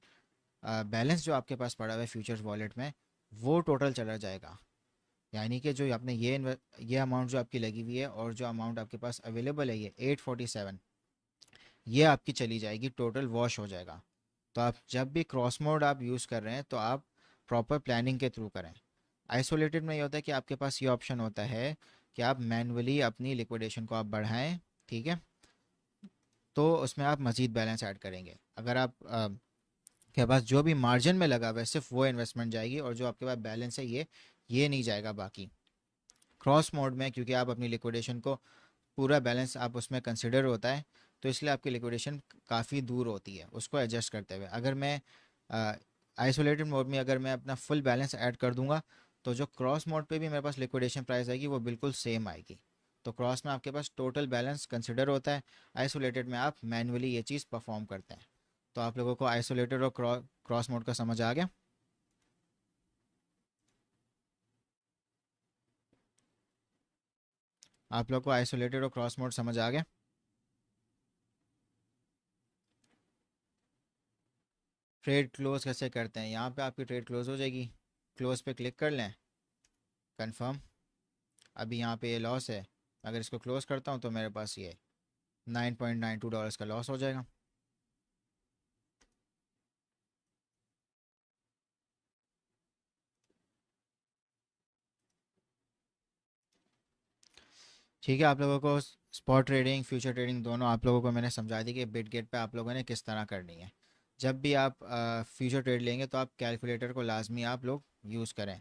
बैलेंस जो आपके पास पड़ा हुआ है फ्यूचर्स वॉलेट में वो टोटल चला जाएगा। यानी कि जो आपने ये अमाउंट जो आपकी लगी हुई है और जो अमाउंट आपके पास अवेलेबल है ये 847, ये आपकी चली जाएगी, टोटल वॉश हो जाएगा। तो आप जब भी क्रॉस मोड आप यूज़ कर रहे हैं तो आप प्रॉपर प्लानिंग के थ्रू करें। आइसोलेटेड में ये होता है कि आपके पास ये ऑप्शन होता है कि आप मैनुअली अपनी लिक्विडेशन को आप बढ़ाएं, ठीक है। तो उसमें आप मज़ीद बैलेंस ऐड करेंगे। अगर आप के पास जो भी मार्जिन में लगा हुआ है सिर्फ वो इन्वेस्टमेंट जाएगी और जो आपके पास बैलेंस है ये नहीं जाएगा बाकी। क्रॉस मोड में क्योंकि आप अपनी लिक्विडेशन को पूरा बैलेंस आप उसमें कंसिडर होता है, तो इसलिए आपकी लिक्विडेशन काफ़ी दूर होती है उसको एडजस्ट करते हुए। अगर मैं आइसोलेटेड मोड में अगर मैं अपना फुल बैलेंस ऐड कर दूंगा तो जो क्रॉस मोड पे भी मेरे पास लिक्विडेशन प्राइस आएगी वो बिल्कुल सेम आएगी। तो क्रॉस में आपके पास टोटल बैलेंस कंसिडर होता है, आइसोलेटेड में आप मैनुअली ये चीज़ परफॉर्म करते हैं। तो आप लोगों को आइसोलेटेड और क्रॉस मोड का समझ आ गया। आप लोग को आइसोलेटेड और क्रॉस मोड समझ आ गया। ट्रेड क्लोज कैसे करते हैं, यहाँ पे आपकी ट्रेड क्लोज हो जाएगी। क्लोज पे क्लिक कर लें, कंफर्म। अभी यहाँ पे ये लॉस है, अगर इसको क्लोज करता हूँ तो मेरे पास ये $9.92 का लॉस हो जाएगा। ठीक है, आप लोगों को स्पॉट ट्रेडिंग फ्यूचर ट्रेडिंग दोनों आप लोगों को मैंने समझा दी कि बिटगेट पे आप लोगों ने किस तरह करनी है। जब भी आप फ्यूचर ट्रेड लेंगे तो आप कैलकुलेटर को लाजमी आप लोग यूज़ करें।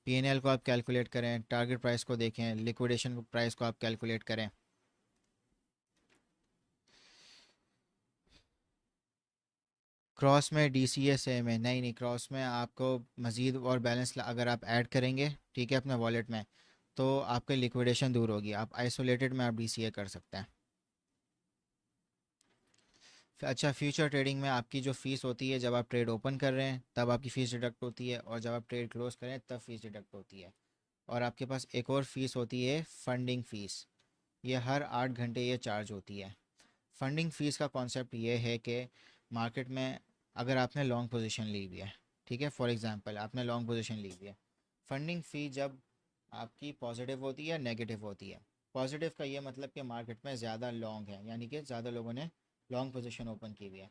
पीएनएल को आप कैलकुलेट करें, टारगेट प्राइस को देखें, लिक्विडेशन प्राइस को आप कैलकुलेट करें। क्रॉस में डी सी एस है में नहीं नहीं, क्रॉस में आपको मज़ीद और बैलेंस अगर आप ऐड करेंगे, ठीक है, अपने वॉलेट में, तो आपकी लिक्विडेशन दूर होगी। आप आइसोलेटेड में आप डी सी ए कर सकते हैं। अच्छा, फ्यूचर ट्रेडिंग में आपकी जो फ़ीस होती है जब आप ट्रेड ओपन कर रहे हैं तब आपकी फ़ीस डिडक्ट होती है और जब आप ट्रेड क्लोज करें तब फ़ीस डिडक्ट होती है। और आपके पास एक और फ़ीस होती है फंडिंग फ़ीस, ये हर 8 घंटे ये चार्ज होती है। फंडिंग फ़ीस का कॉन्सेप्ट ये है कि मार्केट में अगर आपने लॉन्ग पोजीशन ली हुई है, ठीक है, फॉर एग्जांपल आपने लॉन्ग पोजीशन ली हुई है, फंडिंग फ़ी जब आपकी पॉजिटिव होती है नेगेटिव होती है। पॉजिटिव का ये मतलब कि मार्केट में ज़्यादा लॉन्ग है, यानी कि ज़्यादा लोगों ने लॉन्ग पोजीशन ओपन की हुई है।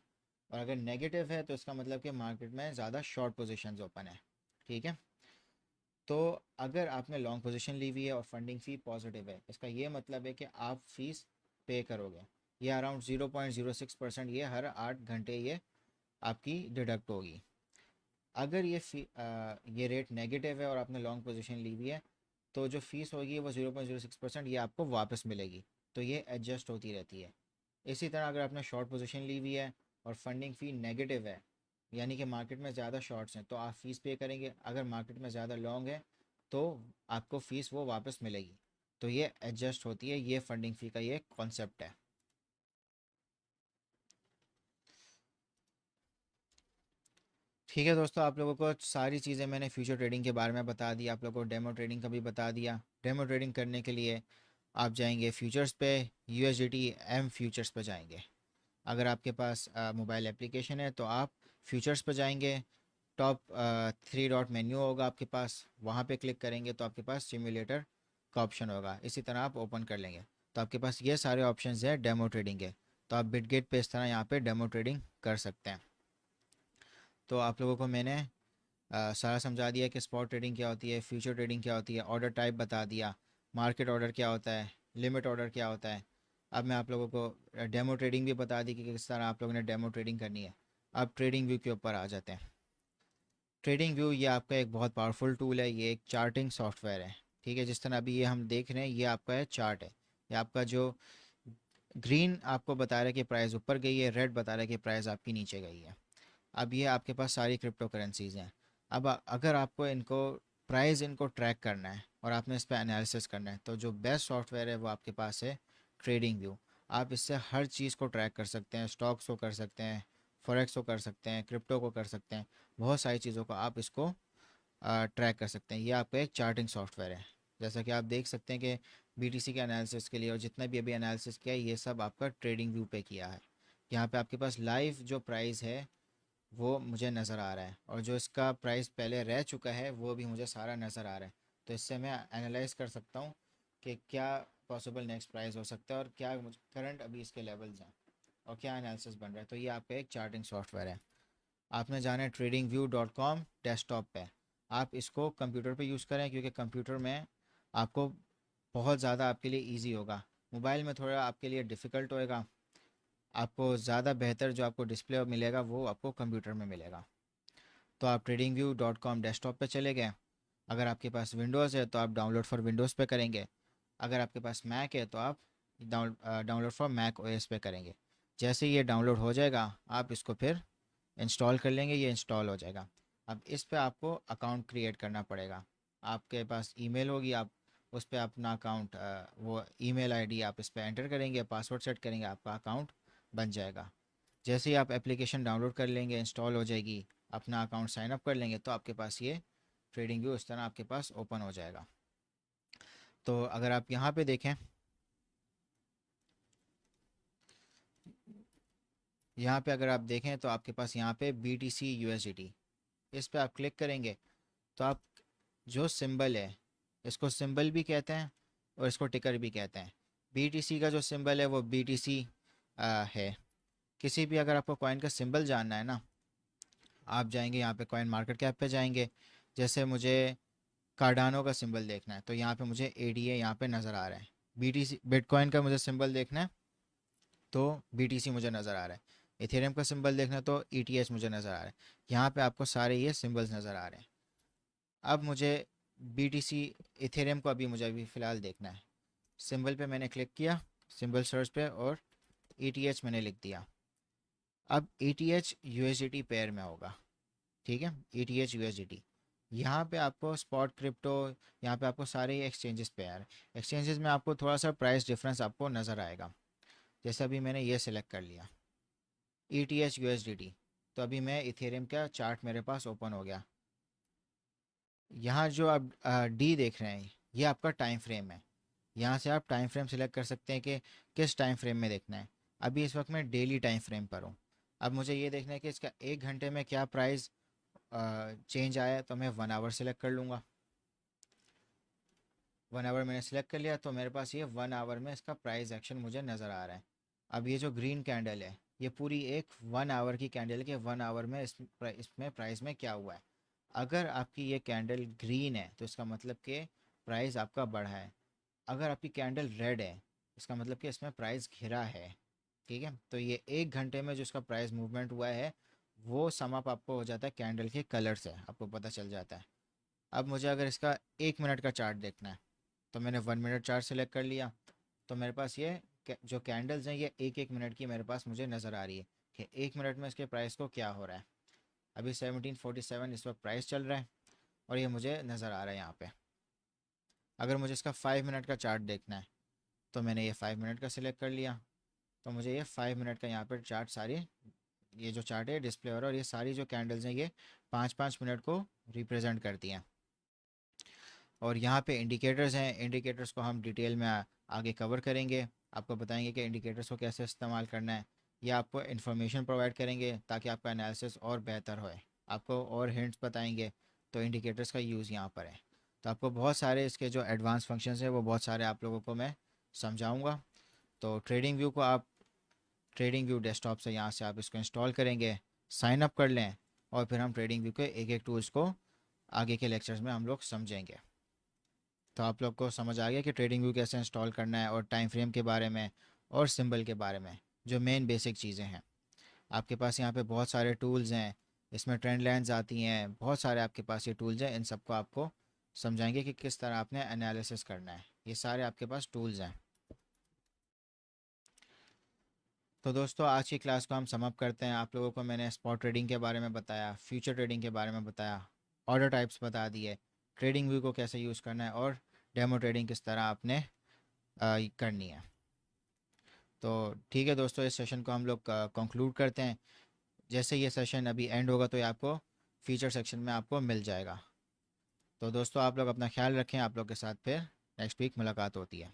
और अगर नेगेटिव है तो इसका मतलब कि मार्केट में ज़्यादा शॉर्ट पोजीशंस ओपन है, ठीक है। तो अगर आपने लॉन्ग पोजीशन ली हुई है और फंडिंग फ़ी पॉजिटिव है, इसका ये मतलब है कि आप फीस पे करोगे, ये अराउंड 0.06% ये हर 8 घंटे ये आपकी डिडक्ट होगी। अगर ये रेट नेगेटिव है और आपने लॉन्ग पोजीशन ली हुई है, तो जो फीस होगी वो 0.06% ये आपको वापस मिलेगी। तो ये एडजस्ट होती रहती है। इसी तरह अगर आपने शॉर्ट पोजीशन ली हुई है और फंडिंग फ़ी नेगेटिव है, यानी कि मार्केट में ज़्यादा शॉर्ट्स हैं, तो आप फ़ीस पे करेंगे। अगर मार्केट में ज़्यादा लॉन्ग है तो आपको फ़ीस वो वापस मिलेगी। तो ये एडजस्ट होती है, ये फंडिंग फ़ी का ये कॉन्सेप्ट है। ठीक है दोस्तों, आप लोगों को सारी चीज़ें मैंने फ्यूचर ट्रेडिंग के बारे में बता दी, आप लोगों को डेमो ट्रेडिंग का भी बता दिया। डेमो ट्रेडिंग करने के लिए आप जाएंगे फ्यूचर्स पे, यूएसडीटी एम फ्यूचर्स पे जाएंगे। अगर आपके पास मोबाइल एप्लीकेशन है तो आप फ्यूचर्स पे जाएंगे। टॉप 3 डॉट मेन्यू होगा आपके पास, वहाँ पे क्लिक करेंगे तो आपके पास सिम्युलेटर का ऑप्शन होगा। इसी तरह आप ओपन कर लेंगे तो आपके पास ये सारे ऑप्शंस हैं डेमो ट्रेडिंग के। तो आप बिटगेट पे इस तरह यहाँ पे डेमो ट्रेडिंग कर सकते हैं। तो आप लोगों को मैंने सारा समझा दिया कि स्पॉट ट्रेडिंग क्या होती है, फ्यूचर ट्रेडिंग क्या होती है, ऑर्डर टाइप बता दिया, मार्केट ऑर्डर क्या होता है, लिमिट ऑर्डर क्या होता है। अब मैं आप लोगों को डेमो ट्रेडिंग भी बता दी कि किस तरह आप लोगों ने डेमो ट्रेडिंग करनी है। अब ट्रेडिंग व्यू के ऊपर आ जाते हैं। ट्रेडिंग व्यू ये आपका एक बहुत पावरफुल टूल है, ये एक चार्टिंग सॉफ्टवेयर है। ठीक है, जिस तरह अभी ये हम देख रहे हैं ये आपका है चार्ट है। ये आपका जो ग्रीन आपको बता रहा है कि प्राइस ऊपर गई है, रेड बता रहा है कि प्राइस आपकी नीचे गई है। अब ये आपके पास सारी क्रिप्टो करेंसीज हैं। अब अगर आपको इनको प्राइस इनको ट्रैक करना है और आपने इस पर एनालिसिस करना है, तो जो बेस्ट सॉफ्टवेयर है वो आपके पास है ट्रेडिंग व्यू। आप इससे हर चीज़ को ट्रैक कर सकते हैं, स्टॉक्स को कर सकते हैं, फॉरेक्स को कर सकते हैं, क्रिप्टो को कर सकते हैं, बहुत सारी चीज़ों को आप इसको ट्रैक कर सकते हैं। ये आपका एक चार्टिंग सॉफ्टवेयर है। जैसा कि आप देख सकते हैं कि बीटीसी के एनालिसिस के लिए और जितना भी अभी एनालिसिस किया है ये सब आपका ट्रेडिंग व्यू पे किया है। यहाँ पे आपके पास लाइव जो प्राइस है वो मुझे नज़र आ रहा है, और जो इसका प्राइस पहले रह चुका है वो भी मुझे सारा नज़र आ रहा है। तो इससे मैं एनालाइज कर सकता हूँ कि क्या पॉसिबल नेक्स्ट प्राइस हो सकता है और क्या करंट अभी इसके लेवल्स हैं और क्या एनालिसिस बन रहा है। तो ये आपका एक चार्टिंग सॉफ्टवेयर है। आपने जाना है tradingview.com डेस्कटॉप पे। आप इसको कंप्यूटर पे यूज़ करें क्योंकि कंप्यूटर में आपको बहुत ज़्यादा आपके लिए इजी होगा। मोबाइल में थोड़ा आपके लिए डिफ़िकल्ट होएगा। आपको ज़्यादा बेहतर जो आपको डिस्प्ले मिलेगा वो आपको कंप्यूटर में मिलेगा। तो आप tradingview.com डेस्कटॉप पे चले गए। अगर आपके पास विंडोज़ है तो आप डाउनलोड फॉर विंडोज़ पे करेंगे। अगर आपके पास मैक है तो आप डाउनलोड फॉर मैक ओएस पे करेंगे। जैसे ही ये डाउनलोड हो जाएगा आप इसको फिर इंस्टॉल कर लेंगे, ये इंस्टॉल हो जाएगा। अब इस पे आपको अकाउंट क्रिएट करना पड़ेगा। आपके पास ईमेल होगी, आप उस पर अपना अकाउंट वो ईमेल आईडी आप इस पर एंटर करेंगे, पासवर्ड सेट करेंगे, आपका अकाउंट बन जाएगा। जैसे ही आप एप्लीकेशन डाउनलोड कर लेंगे, इंस्टॉल हो जाएगी, अपना अकाउंट साइन अप कर लेंगे, तो आपके पास ये ट्रेडिंग व्यू इस तरह आपके पास ओपन हो जाएगा। तो अगर आप यहाँ पे देखें, यहाँ पे अगर आप देखें तो आपके पास यहाँ पे BTC USDT, इस पे आप क्लिक करेंगे तो आप जो सिंबल है, इसको सिंबल भी कहते हैं और इसको टिकर भी कहते हैं। BTC का जो सिंबल है वो BTC है। किसी भी अगर आपको कॉइन का सिंबल जानना है ना, आप जाएंगे यहाँ पे कॉइन मार्केट कैप पे जाएंगे। जैसे मुझे कार्डानो का सिंबल देखना है तो यहाँ पे मुझे ADA यहाँ पे नज़र आ रहा है। BTC बिटकॉइन का मुझे सिंबल देखना है तो BTC मुझे नज़र आ रहा है। इथेरियम का सिंबल देखना है तो ETH मुझे नज़र आ रहा है। यहाँ पे आपको सारे ये सिंबल्स नज़र आ रहे हैं। अब मुझे BTC इथेरियम को अभी फ़िलहाल देखना है। सिंबल पे मैंने क्लिक किया, सिंबल सर्च पे, और ETH मैंने लिख दिया। अब ETH USDT पेयर में होगा। ठीक है, ETH USDT। यहाँ पे आपको स्पॉट क्रिप्टो, यहाँ पे आपको सारे एक्सचेंजेस पे यार, एक्सचेंजेस में आपको थोड़ा सा प्राइस डिफरेंस आपको नज़र आएगा। जैसे अभी मैंने ये सिलेक्ट कर लिया ETH USDT, तो अभी मैं इथेरियम का चार्ट मेरे पास ओपन हो गया। यहाँ जो आप डी देख रहे हैं ये आपका टाइम फ्रेम है। यहाँ से आप टाइम फ्रेम सिलेक्ट कर सकते हैं कि किस टाइम फ्रेम में देखना है। अभी इस वक्त मैं डेली टाइम फ्रेम पर हूँ। अब मुझे ये देखना है कि इसका 1 घंटे में क्या प्राइस चेंज आया है, तो मैं 1 आवर सेलेक्ट कर लूँगा। 1 आवर मैंने सेलेक्ट कर लिया तो मेरे पास ये 1 आवर में इसका प्राइस एक्शन मुझे नज़र आ रहा है। अब ये जो ग्रीन कैंडल है ये पूरी एक 1 आवर की कैंडल है कि 1 आवर में इसमें प्राइस में क्या हुआ है। अगर आपकी ये कैंडल ग्रीन है तो इसका मतलब कि प्राइस आपका बढ़ा है। अगर आपकी कैंडल रेड है इसका मतलब कि इसमें प्राइस घिरा है। ठीक है, तो ये 1 घंटे में जो इसका प्राइस मूवमेंट हुआ है वो सम अप आपको हो जाता है कैंडल के कलर से, आपको पता चल जाता है। अब मुझे अगर इसका 1 मिनट का चार्ट देखना है तो मैंने 1 मिनट चार्ट सेलेक्ट कर लिया। तो मेरे पास ये जो कैंडल्स हैं ये 1 1 मिनट की मेरे पास मुझे नज़र आ रही है कि 1 मिनट में इसके प्राइस को क्या हो रहा है। अभी 1747 इस वक्त प्राइस चल रहा है और ये मुझे नज़र आ रहा है यहाँ पे। अगर मुझे इसका 5 मिनट का चार्ट देखना है तो मैंने ये 5 मिनट का सिलेक्ट कर लिया। तो मुझे ये 5 मिनट का यहाँ पर चार्ट सारी, ये जो चार्ट है डिस्प्ले हो रहा है और ये सारी जो कैंडल्स हैं ये 5 5 मिनट को रिप्रेजेंट करती हैं। और यहाँ पे इंडिकेटर्स हैं, इंडिकेटर्स को हम डिटेल में आगे कवर करेंगे, आपको बताएंगे कि इंडिकेटर्स को कैसे इस्तेमाल करना है। या आपको इन्फॉर्मेशन प्रोवाइड करेंगे ताकि आपका एनालिसिस और बेहतर होए, आपको और हिंट्स बताएंगे। तो इंडिकेटर्स का यूज़ यहाँ पर है। तो आपको बहुत सारे इसके जो एडवांस फंक्शंस हैं वो बहुत सारे आप लोगों को मैं समझाऊँगा। तो ट्रेडिंग व्यू को आप ट्रेडिंग व्यू डेस्कटॉप से यहाँ से आप इसको इंस्टॉल करेंगे, साइन अप कर लें और फिर हम ट्रेडिंग व्यू के एक एक टूल्स को आगे के लेक्चर्स में हम लोग समझेंगे। तो आप लोग को समझ आ गया कि ट्रेडिंग व्यू कैसे इंस्टॉल करना है और टाइम फ्रेम के बारे में और सिंबल के बारे में, जो मेन बेसिक चीज़ें हैं। आपके पास यहाँ पे बहुत सारे टूल्स हैं, इसमें ट्रेंड लाइन्स आती हैं, बहुत सारे आपके पास ये टूल्स हैं। इन सबको आपको समझाएंगे कि किस तरह आपने एनालिसिस करना है। ये सारे आपके पास टूल्स हैं। तो दोस्तों आज की क्लास को हम समअप करते हैं। आप लोगों को मैंने स्पॉट ट्रेडिंग के बारे में बताया, फ्यूचर ट्रेडिंग के बारे में बताया, ऑर्डर टाइप्स बता दिए, ट्रेडिंग व्यू को कैसे यूज़ करना है और डेमो ट्रेडिंग किस तरह आपने करनी है। तो ठीक है दोस्तों, इस सेशन को हम लोग कंक्लूड करते हैं। जैसे ये सेशन अभी एंड होगा तो ये आपको फीचर सेक्शन में आपको मिल जाएगा। तो दोस्तों आप लोग अपना ख्याल रखें, आप लोग के साथ फिर नेक्स्ट वीक मुलाकात होती है।